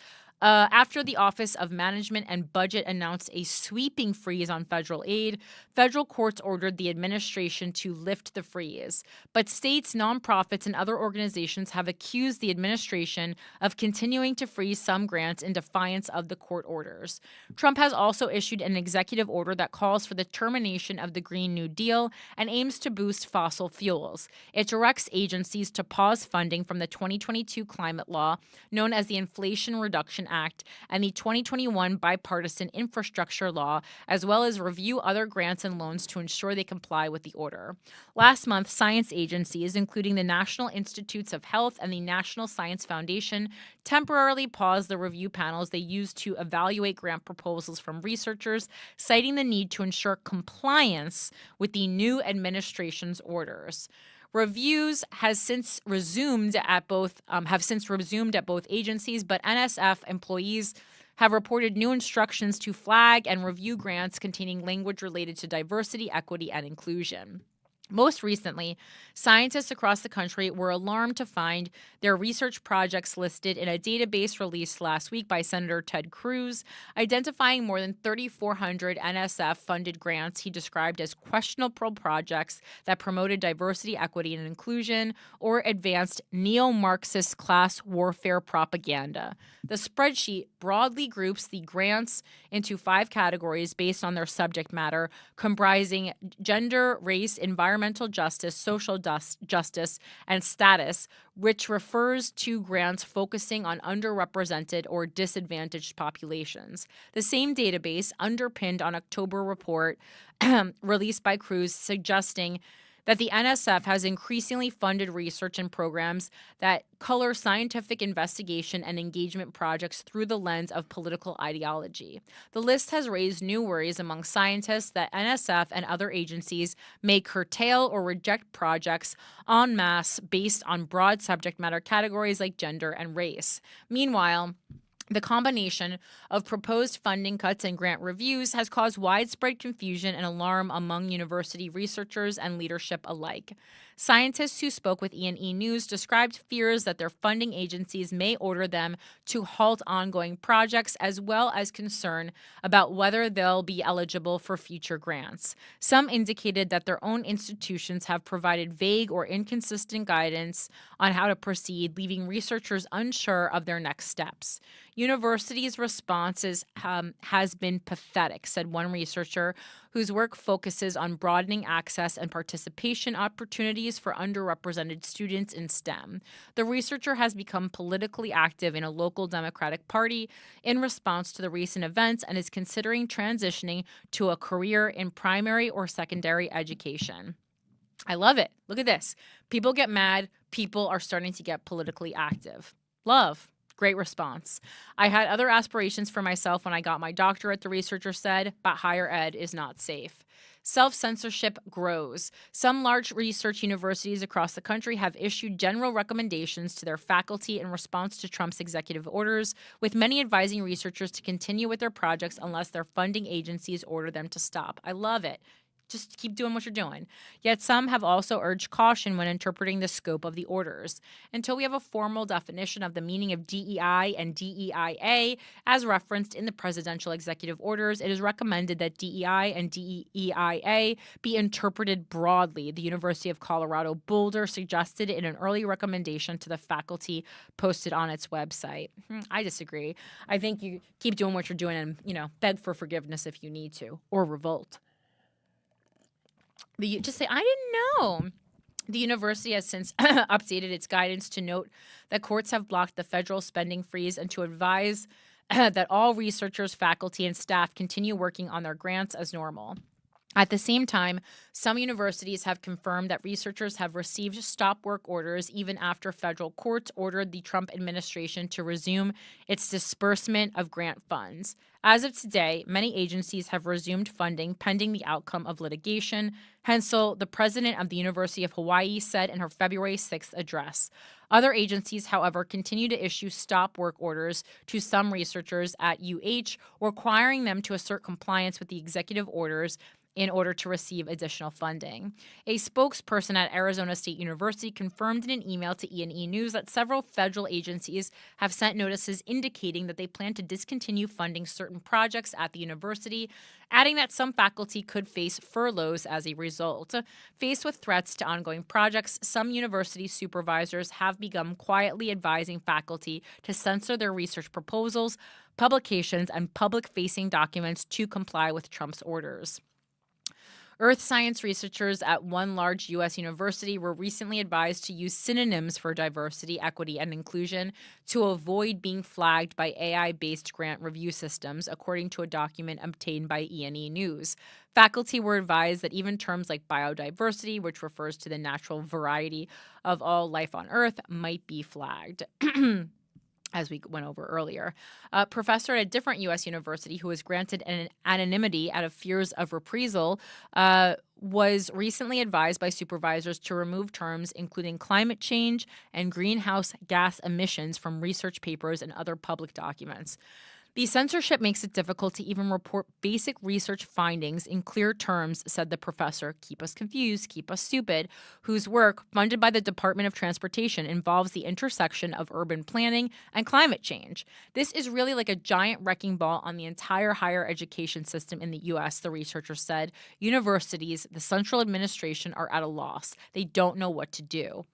After the Office of Management and Budget announced a sweeping freeze on federal aid, federal courts ordered the administration to lift the freeze. But states, nonprofits, and other organizations have accused the administration of continuing to freeze some grants in defiance of the court orders. Trump has also issued an executive order that calls for the termination of the Green New Deal and aims to boost fossil fuels. It directs agencies to pause funding from the 2022 climate law, known as the Inflation Reduction Act, and the 2021 bipartisan infrastructure law, as well as review other grants and loans to ensure they comply with the order. Last month, science agencies, including the National Institutes of Health and the National Science Foundation, temporarily paused the review panels they used to evaluate grant proposals from researchers, citing the need to ensure compliance with the new administration's orders. Reviews have since resumed at both agencies, but NSF employees have reported new instructions to flag and review grants containing language related to diversity, equity, and inclusion. Most recently, scientists across the country were alarmed to find their research projects listed in a database released last week by Senator Ted Cruz, identifying more than 3,400 NSF-funded grants he described as questionable projects that promoted diversity, equity, and inclusion, or advanced neo-Marxist class warfare propaganda. The spreadsheet broadly groups the grants into 5 categories based on their subject matter, comprising gender, race, environmental justice, social justice, and status, which refers to grants focusing on underrepresented or disadvantaged populations. The same database underpinned an October report released by Cruz suggesting that the NSF has increasingly funded research and programs that color scientific investigation and engagement projects through the lens of political ideology. The list has raised new worries among scientists that NSF and other agencies may curtail or reject projects en masse based on broad subject matter categories like gender and race. Meanwhile, the combination of proposed funding cuts and grant reviews has caused widespread confusion and alarm among university researchers and leadership alike. Scientists who spoke with E&E News described fears that their funding agencies may order them to halt ongoing projects, as well as concern about whether they'll be eligible for future grants. Some indicated that their own institutions have provided vague or inconsistent guidance on how to proceed, leaving researchers unsure of their next steps. Universities' responses has been pathetic, said one researcher whose work focuses on broadening access and participation opportunities for underrepresented students in STEM. The researcher has become politically active in a local Democratic Party in response to the recent events and is considering transitioning to a career in primary or secondary education. I love it. Look at this. People get mad. People are starting to get politically active. Love. Great response. I had other aspirations for myself when I got my doctorate, the researcher said, but higher ed is not safe. Self-censorship grows. Some large research universities across the country have issued general recommendations to their faculty in response to Trump's executive orders, with many advising researchers to continue with their projects unless their funding agencies order them to stop. I love it. Just keep doing what you're doing. Yet some have also urged caution when interpreting the scope of the orders. Until we have a formal definition of the meaning of DEI and DEIA, as referenced in the presidential executive orders, it is recommended that DEI and DEIA be interpreted broadly, the University of Colorado Boulder suggested in an early recommendation to the faculty posted on its website. I disagree. I think you keep doing what you're doing and, beg for forgiveness if you need to, or revolt. Just say, I didn't know. The university has since updated its guidance to note that courts have blocked the federal spending freeze and to advise that all researchers, faculty, and staff continue working on their grants as normal. At the same time, some universities have confirmed that researchers have received stop work orders even after federal courts ordered the Trump administration to resume its disbursement of grant funds. As of today, many agencies have resumed funding pending the outcome of litigation, Hensel, the president of the University of Hawaii, said in her February 6th address. Other agencies, however, continue to issue stop work orders to some researchers at UH, requiring them to assert compliance with the executive orders in order to receive additional funding. A spokesperson at Arizona State University confirmed in an email to E&E News that several federal agencies have sent notices indicating that they plan to discontinue funding certain projects at the university, adding that some faculty could face furloughs as a result. Faced with threats to ongoing projects, some university supervisors have begun quietly advising faculty to censor their research proposals, publications, and public-facing documents to comply with Trump's orders. Earth science researchers at one large U.S. university were recently advised to use synonyms for diversity, equity, and inclusion to avoid being flagged by AI-based grant review systems, according to a document obtained by E&E News. Faculty were advised that even terms like biodiversity, which refers to the natural variety of all life on Earth, might be flagged. As we went over earlier. A professor at a different U.S. university who was granted an anonymity out of fears of reprisal was recently advised by supervisors to remove terms including climate change and greenhouse gas emissions from research papers and other public documents. The censorship makes it difficult to even report basic research findings in clear terms, said the professor, keep us confused, keep us stupid, whose work, funded by the Department of Transportation, involves the intersection of urban planning and climate change. This is really like a giant wrecking ball on the entire higher education system in the U.S., the researcher said. Universities, the central administration, are at a loss. They don't know what to do.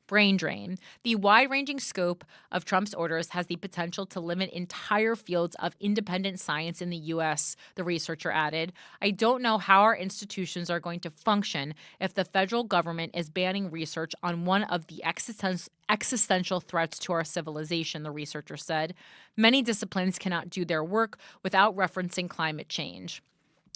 Brain drain. The wide-ranging scope of Trump's orders has the potential to limit entire fields of independent science in the U.S., the researcher added. I don't know how our institutions are going to function if the federal government is banning research on one of the existential threats to our civilization, the researcher said. Many disciplines cannot do their work without referencing climate change.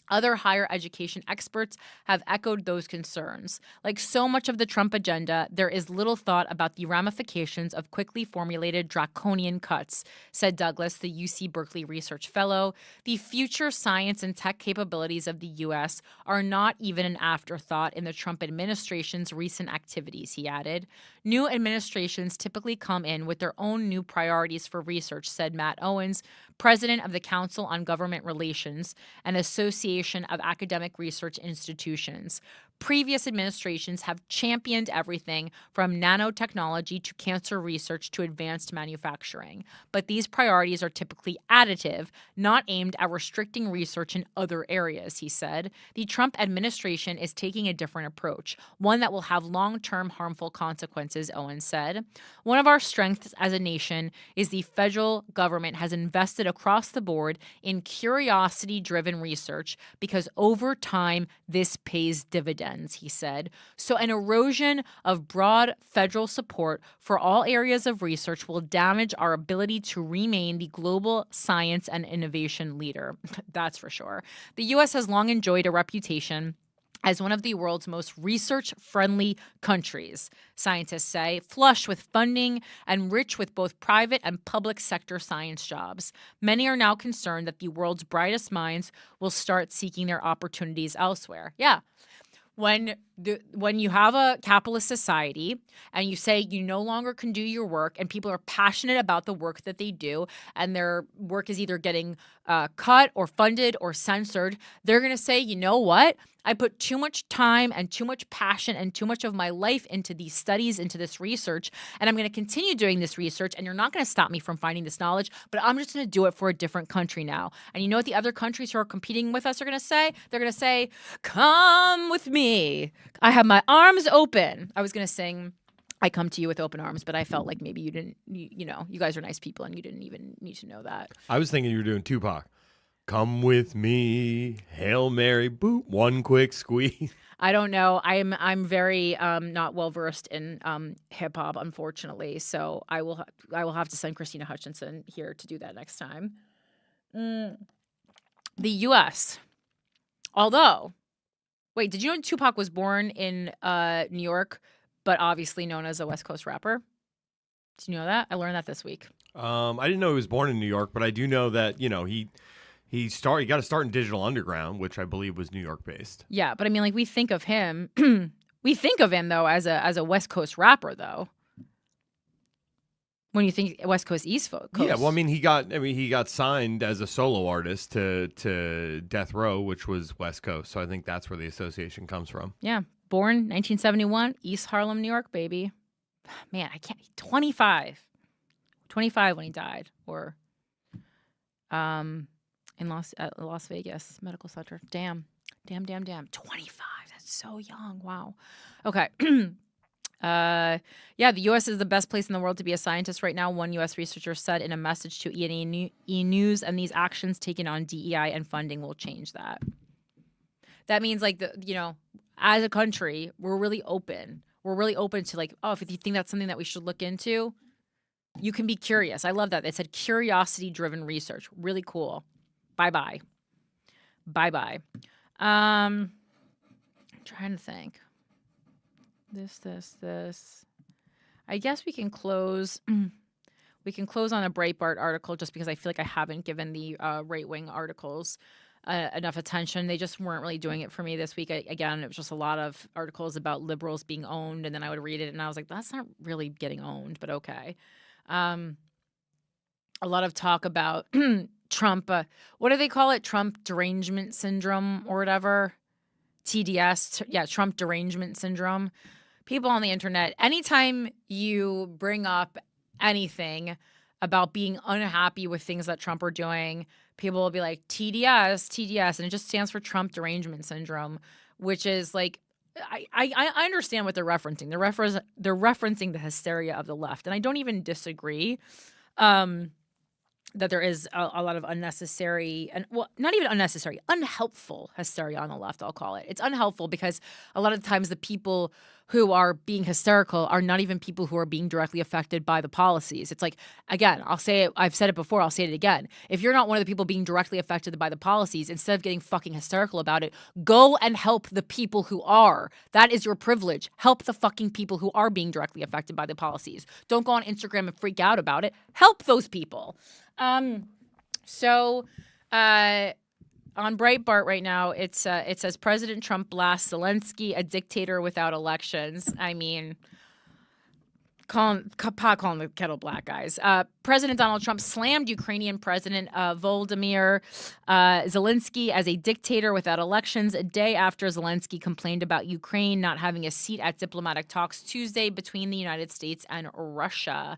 Other higher education experts have echoed those concerns. Like so much of the Trump agenda, there is little thought about the ramifications of quickly formulated draconian cuts, said Douglas, the UC Berkeley research fellow. The future science and tech capabilities of the U.S. are not even an afterthought in the Trump administration's recent activities, he added. New administrations typically come in with their own new priorities for research, said Matt Owens, president of the Council on Government Relations, an association of academic research institutions. Previous administrations have championed everything from nanotechnology to cancer research to advanced manufacturing. But these priorities are typically additive, not aimed at restricting research in other areas, he said. The Trump administration is taking a different approach, one that will have long-term harmful consequences, Owens said. One of our strengths as a nation is the federal government has invested across the board in curiosity-driven research because over time this pays dividends, he said. So an erosion of broad federal support for all areas of research will damage our ability to remain the global science and innovation leader. That's for sure. The U.S. has long enjoyed a reputation as one of the world's most research-friendly countries, scientists say, flush with funding and rich with both private and public sector science jobs. Many are now concerned that the world's brightest minds will start seeking their opportunities elsewhere. Yeah. When you have a capitalist society and you say you no longer can do your work and people are passionate about the work that they do and their work is either getting cut or funded or censored, they're going to say, you know what? I put too much time and too much passion and too much of my life into these studies, into this research, and I'm going to continue doing this research, and you're not going to stop me from finding this knowledge, but I'm just going to do it for a different country now. And you know what the other countries who are competing with us are going to say? They're going to say, come with me. I have my arms open. I was going to sing I come to you with open arms, but I felt like maybe you didn't, you know, you guys are nice people and you didn't even need to know that. I was thinking you were doing Tupac. Come with me, Hail Mary, boop, one quick squeeze. I don't know. I'm very not well versed in hip hop, unfortunately. So I will have to send Christina Hutchinson here to do that next time. The U.S. Although, wait, did you know Tupac was born in New York, but obviously known as a West Coast rapper? Did you know that? I learned that this week. I didn't know he was born in New York, but I do know that he got to start in Digital Underground, which I believe was New York based. Yeah, but I mean, like we think of him, though as a West Coast rapper though. When you think West Coast, East Coast. Yeah, well, he got signed as a solo artist to Death Row, which was West Coast. So I think that's where the association comes from. Yeah, born 1971, East Harlem, New York, baby. Man, I can't. 25 when he died, or in Las Vegas Medical Center. Damn. 25. That's so young. Wow. Okay. Yeah, the U.S. is the best place in the world to be a scientist right now, one U.S. researcher said in a message to E News, and these actions taken on DEI and funding will change that. That means, like, as a country, we're really open. We're really open to, like, oh, if you think that's something that we should look into, you can be curious. I love that. They said curiosity-driven research. Really cool. Bye-bye. Bye-bye. I'm trying to think. This. I guess we can close. We can close on a Breitbart article just because I feel like I haven't given the right-wing articles enough attention. They just weren't really doing it for me this week. Again, it was just a lot of articles about liberals being owned, and then I would read it, and I was like, that's not really getting owned, but okay. A lot of talk about Trump, what do they call it? Trump derangement syndrome or whatever. TDS. Trump derangement syndrome. People on the internet, anytime you bring up anything about being unhappy with things that Trump are doing, people will be like, TDS, and it just stands for Trump derangement syndrome, which is like, I understand what they're referencing. They're referencing the hysteria of the left, and I don't even disagree that there is a lot of unnecessary and, well, not even unnecessary, unhelpful hysteria on the left, I'll call it. It's unhelpful because a lot of times the people who are being hysterical are not even people who are being directly affected by the policies. It's like, again, I'll say it, I've said it before, I'll say it again. If you're not one of the people being directly affected by the policies, instead of getting fucking hysterical about it, go and help the people who are. That is your privilege. Help the fucking people who are being directly affected by the policies. Don't go on Instagram and freak out about it. Help those people. On Breitbart right now, it says President Trump blasts Zelensky, a dictator without elections. I mean, calling the kettle black, guys. President Donald Trump slammed Ukrainian President Volodymyr Zelensky as a dictator without elections a day after Zelensky complained about Ukraine not having a seat at diplomatic talks Tuesday between the United States and Russia.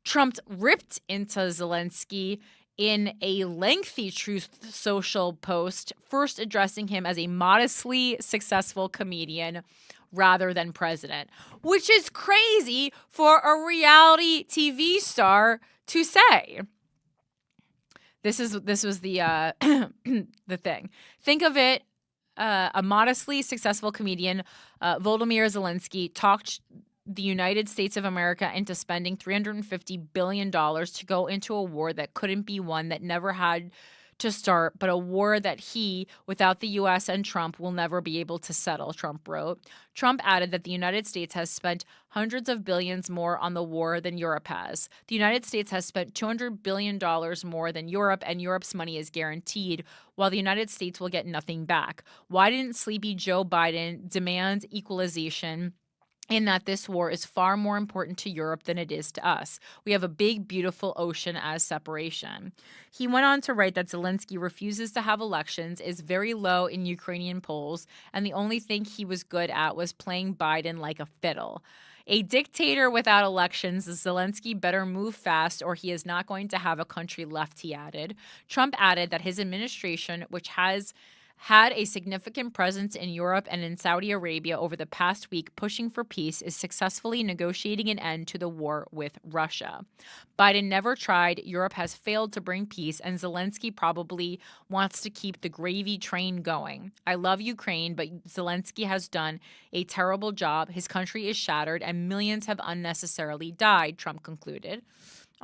Trump ripped into Zelensky in a lengthy Truth Social post, first addressing him as a modestly successful comedian rather than president, which is crazy for a reality TV star to say. This was the the thing. Think of it, a modestly successful comedian, Volodymyr Zelensky, talked the United States of America into spending $350 billion to go into a war that couldn't be won, that never had to start, but a war that he, without the U.S. and Trump, will never be able to settle, Trump wrote. Trump added that the United States has spent hundreds of billions more on the war than Europe has. The United States has spent $200 billion more than Europe, and Europe's money is guaranteed, while the United States will get nothing back. Why didn't sleepy Joe Biden demand equalization, in that this war is far more important to Europe than it is to us? We have a big, beautiful ocean as separation. He went on to write that Zelensky refuses to have elections, is very low in Ukrainian polls, and the only thing he was good at was playing Biden like a fiddle. A dictator without elections, Zelensky better move fast or he is not going to have a country left, he added. Trump added that his administration, which has had a significant presence in Europe and in Saudi Arabia over the past week pushing for peace, is successfully negotiating an end to the war with Russia. Biden never tried, Europe has failed to bring peace, and Zelensky probably wants to keep the gravy train going. I love Ukraine, but Zelensky has done a terrible job. His country is shattered, and millions have unnecessarily died, Trump concluded.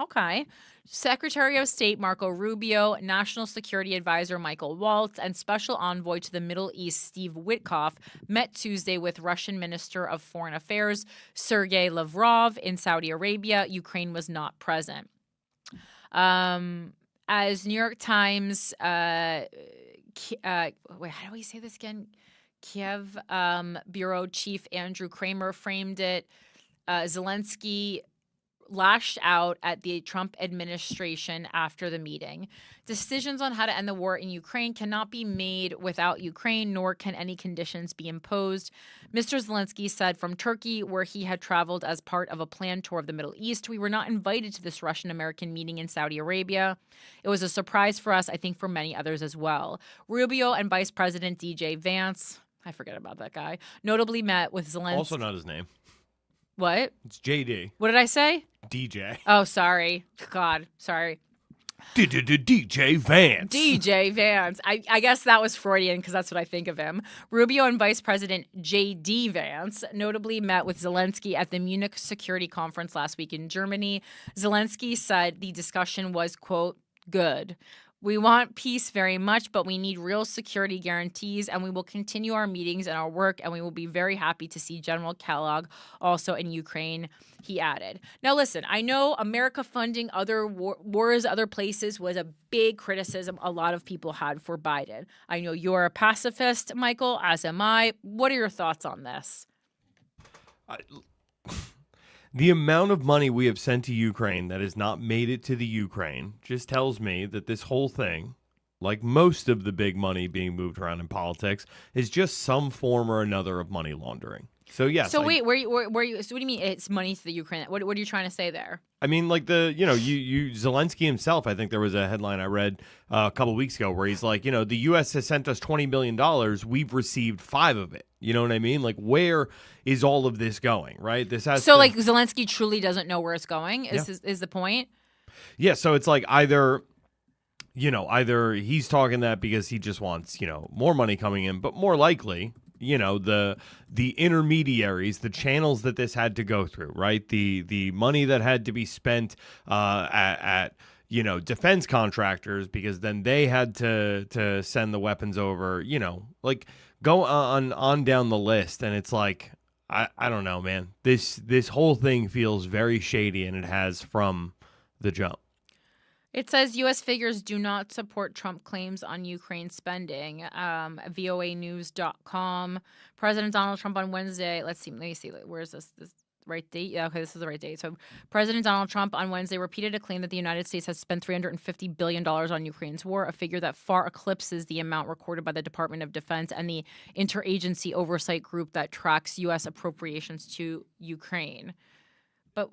Okay. Secretary of State Marco Rubio, National Security Advisor Michael Waltz, and Special Envoy to the Middle East Steve Witkoff met Tuesday with Russian Minister of Foreign Affairs Sergei Lavrov in Saudi Arabia. Ukraine was not present. As New York Times, how do we say this again? Kiev Bureau Chief Andrew Kramer framed it, Zelensky lashed out at the Trump administration after the meeting. Decisions on how to end the war in Ukraine cannot be made without Ukraine, nor can any conditions be imposed. Mr. Zelensky said from Turkey, where he had traveled as part of a planned tour of the Middle East, we were not invited to this Russian-American meeting in Saudi Arabia. It was a surprise for us, I think for many others as well. Rubio and Vice President DJ Vance, I forget about that guy, notably met with Zelensky. Also not his name. What? It's JD. What did I say? DJ. Oh, sorry. God, sorry. DJ Vance. DJ Vance. I guess that was Freudian because that's what I think of him. Rubio and Vice President J.D. Vance notably met with Zelensky at the Munich Security Conference last week in Germany. Zelensky said the discussion was, quote, good. We want peace very much, but we need real security guarantees, and we will continue our meetings and our work, and we will be very happy to see General Kellogg also in Ukraine, he added. Now, listen, I know America funding other wars, other places was a big criticism a lot of people had for Biden. I know you're a pacifist, Michael, as am I. What are your thoughts on this? The amount of money we have sent to Ukraine that has not made it to the Ukraine just tells me that this whole thing, like most of the big money being moved around in politics, is just some form or another of money laundering. So yes. So wait, where you? So what do you mean it's money to the Ukraine? What are you trying to say there? I mean, like you Zelensky himself. I think there was a headline I read a couple of weeks ago where he's like, the U.S. has sent us $20 billion. We've received 5 of it. You know what I mean? Like, where is all of this going? Right? This has like Zelensky truly doesn't know where it's going. Is the point? Yeah. So it's like either he's talking that because he just wants more money coming in, but more likely, the intermediaries, the channels that this had to go through, right? The money that had to be spent at defense contractors, because then they had to send the weapons over, like go on down the list. And it's like, I don't know, man. This whole thing feels very shady, and it has from the jump. It says U.S. figures do not support Trump claims on Ukraine spending. voanews.com. President Donald Trump on Wednesday. Let me see. Where is this? This right date? Yeah, okay, this is the right date. So President Donald Trump on Wednesday repeated a claim that the United States has spent $350 billion on Ukraine's war, a figure that far eclipses the amount recorded by the Department of Defense and the interagency oversight group that tracks U.S. appropriations to Ukraine. But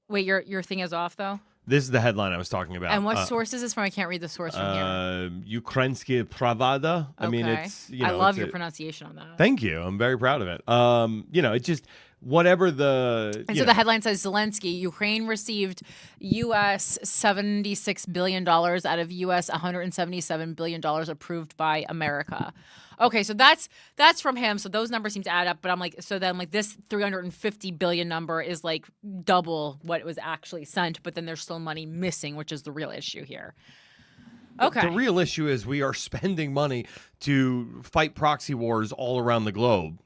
wait, your thing is off, though? This is the headline I was talking about. And what source is this from? I can't read the source from here. Ukrainsky Pravda. I mean, it's I love your pronunciation on that. Thank you. I'm very proud of it. It's just whatever the. And so the headline says Zelensky, Ukraine received U.S. $76 billion out of U.S. $177 billion approved by America. Okay, so that's from him. So those numbers seem to add up. But I'm like, so then like this 350 billion number is like double what was actually sent. But then there's still money missing, which is the real issue here. Okay. The real issue is we are spending money to fight proxy wars all around the globe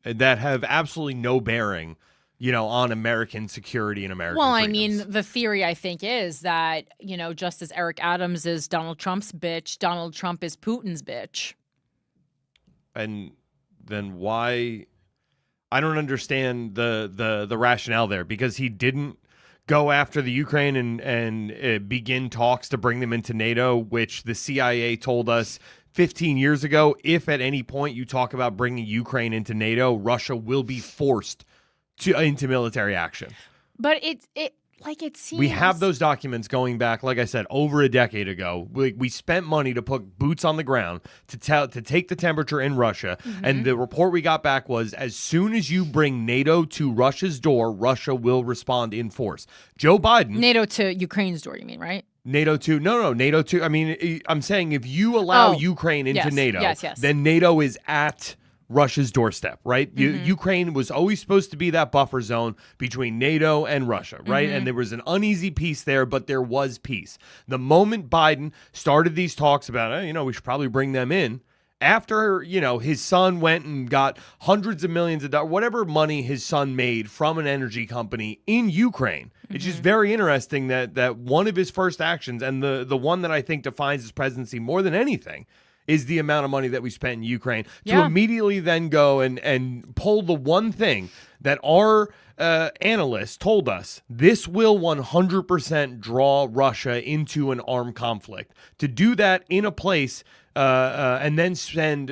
that have absolutely no bearing, on American security and American Well, freedoms. I mean, the theory, I think, is that, just as Eric Adams is Donald Trump's bitch, Donald Trump is Putin's bitch. And then why? I don't understand the rationale there, because he didn't go after the Ukraine and begin talks to bring them into NATO, which the CIA told us 15 years ago, if at any point you talk about bringing Ukraine into NATO, Russia will be forced into military action. But it seems we have those documents going back, like I said, over a decade ago. We spent money to put boots on the ground to take the temperature in Russia, and the report we got back was, as soon as you bring NATO to Russia's door, Russia will respond in force. Joe Biden, NATO to Ukraine's door, you mean, right? NATO to NATO to. I mean, I'm saying if you allow Ukraine into NATO, then NATO is at Russia's doorstep, right? Ukraine was always supposed to be that buffer zone between NATO and Russia, right? And there was an uneasy peace there, but there was peace. The moment Biden started these talks about, we should probably bring them in, after, his son went and got hundreds of millions of dollars, whatever money his son made from an energy company in Ukraine. It's just very interesting that one of his first actions, and the one that I think defines his presidency more than anything, is the amount of money that we spent in Ukraine, to immediately then go and pull the one thing that our analysts told us, this will 100% draw Russia into an armed conflict. To do that in a place and then spend,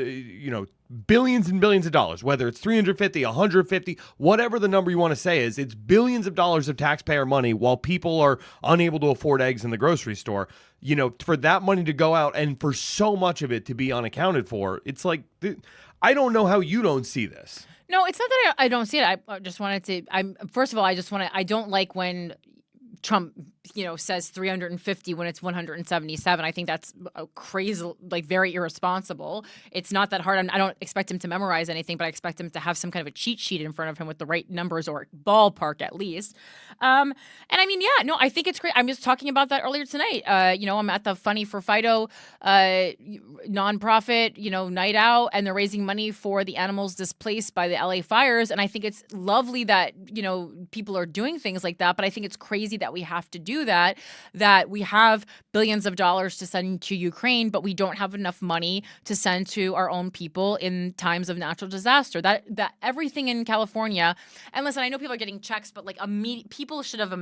billions and billions of dollars, whether it's 350, 150, whatever the number you want to say is, it's billions of dollars of taxpayer money while people are unable to afford eggs in the grocery store. For that money to go out and for so much of it to be unaccounted for, it's like, I don't know how you don't see this. No, it's not that I don't see it. I just wanted to. First of all, I don't like when Trump, says 350 when it's 177. I think that's crazy, like very irresponsible. It's not that hard. I don't expect him to memorize anything, but I expect him to have some kind of a cheat sheet in front of him with the right numbers, or ballpark at least. And I mean, I think it's great. I'm just talking about that earlier tonight. I'm at the Funny for Fido nonprofit, night out, and they're raising money for the animals displaced by the LA fires. And I think it's lovely that, people are doing things like that, but I think it's crazy that we have to do do that, that we have billions of dollars to send to Ukraine, but we don't have enough money to send to our own people in times of natural disaster. That everything in California, and listen, I know people are getting checks, but like people should have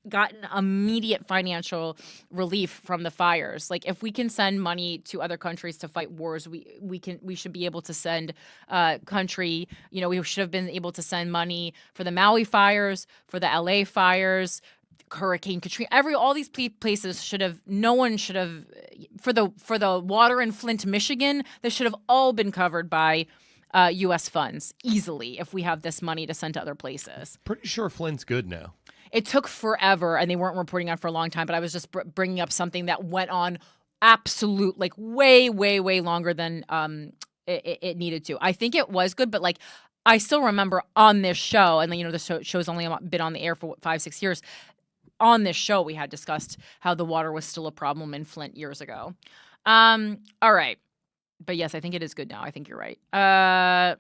gotten immediate financial relief from the fires. Like if we can send money to other countries to fight wars, we should be able to send country, we should have been able to send money for the Maui fires, for the LA fires, Hurricane Katrina, all these places no one should have, for the water in Flint, Michigan, they should have all been covered by U.S. funds easily if we have this money to send to other places. Pretty sure Flint's good now. It took forever, and they weren't reporting on for a long time, but I was just bringing up something that went on absolute, like way, way, way longer than it needed to. I think it was good, but like I still remember on this show, and the show's only been on the air for 5-6 years. On this show, we had discussed how the water was still a problem in Flint years ago. All right. But yes, I think it is good now. I think you're right. All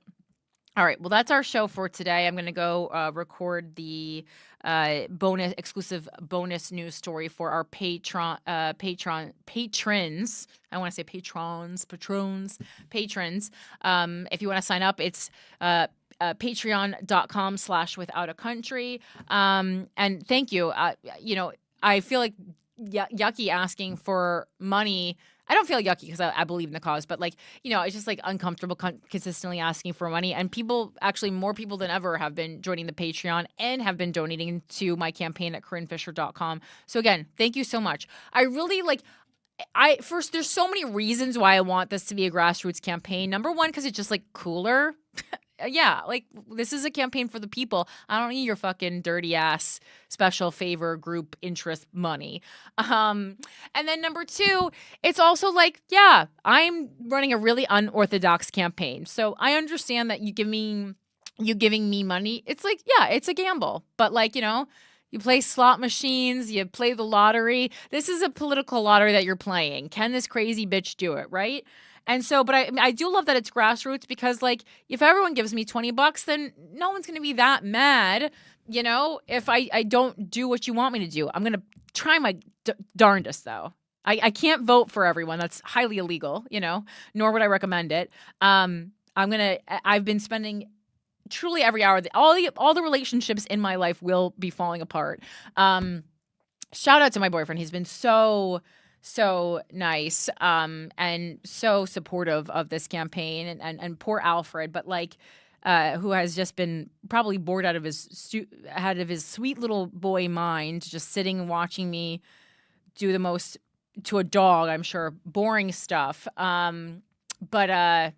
right. Well, that's our show for today. I'm going to go record the exclusive bonus news story for our patrons. I want to say patrons. If you want to sign up, it's patreon.com/withoutaCountry. And thank you. I feel like yucky asking for money. I don't feel yucky because I believe in the cause, but it's just like uncomfortable consistently asking for money. And more people than ever have been joining the Patreon and have been donating to my campaign at CorinneFisher.com. So again, thank you so much. I really there's so many reasons why I want this to be a grassroots campaign. Number one, because it's just cooler. Yeah, this is a campaign for the people. I don't need your fucking dirty ass special favor group interest money. And then number two, it's also I'm running a really unorthodox campaign. So I understand that you giving me money. It's it's a gamble. But you play slot machines, you play the lottery. This is a political lottery that you're playing. Can this crazy bitch do it, right? And so, but I do love that it's grassroots because, if everyone gives me $20, then no one's going to be that mad, if I don't do what you want me to do. I'm going to try my darndest, though. I can't vote for everyone. That's highly illegal, nor would I recommend it. I've been spending truly every hour. All the relationships in my life will be falling apart. Shout out to my boyfriend. He's been so nice and so supportive of this campaign and poor Alfred, but who has just been probably bored out of his sweet little boy mind, just sitting and watching me do the most to a dog, I'm sure, boring stuff. But I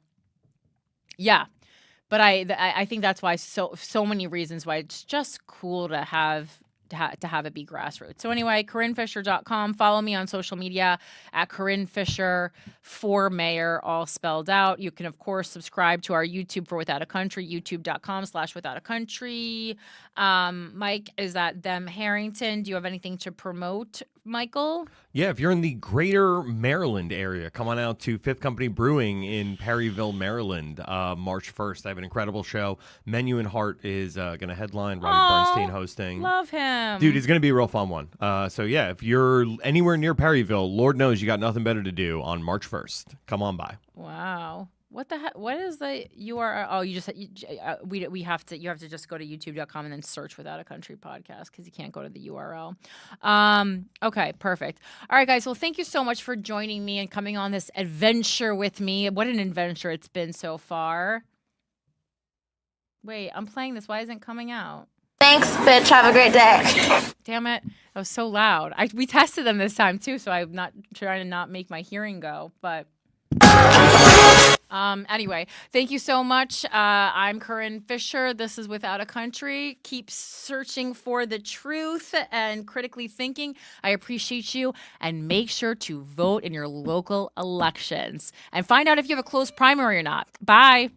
think that's why so many reasons why it's just cool to have it be grassroots. So anyway, CorinneFisher.com. Follow me on social media at Corinne Fisher for Mayor, all spelled out. You can, of course, subscribe to our YouTube for Without a Country, youtube.com/withoutaCountry. Mike is at them Harrington. Do you have anything to promote, Michael? Yeah, if you're in the greater Maryland area, come on out to Fifth Company Brewing in Perryville, Maryland, March 1st. I have an incredible show. Menu and Heart is going to headline. Robbie Bernstein hosting. Love him. Dude, it's going to be a real fun one. So yeah, if you're anywhere near Perryville, Lord knows you got nothing better to do on March 1st. Come on by. Wow. What the heck? What is the URL? Oh, you have to just go to youtube.com and then search Without a Country podcast because you can't go to the URL. Okay, perfect. All right, guys. Well, thank you so much for joining me and coming on this adventure with me. What an adventure it's been so far. Wait, I'm playing this. Why isn't it coming out? Thanks, bitch. Have a great day. Damn it. That was so loud. We tested them this time, too, so I'm not trying to not make my hearing go, but... Anyway, thank you so much. I'm Corinne Fisher. This is Without a Country. Keep searching for the truth and critically thinking. I appreciate you. And make sure to vote in your local elections. And find out if you have a closed primary or not. Bye.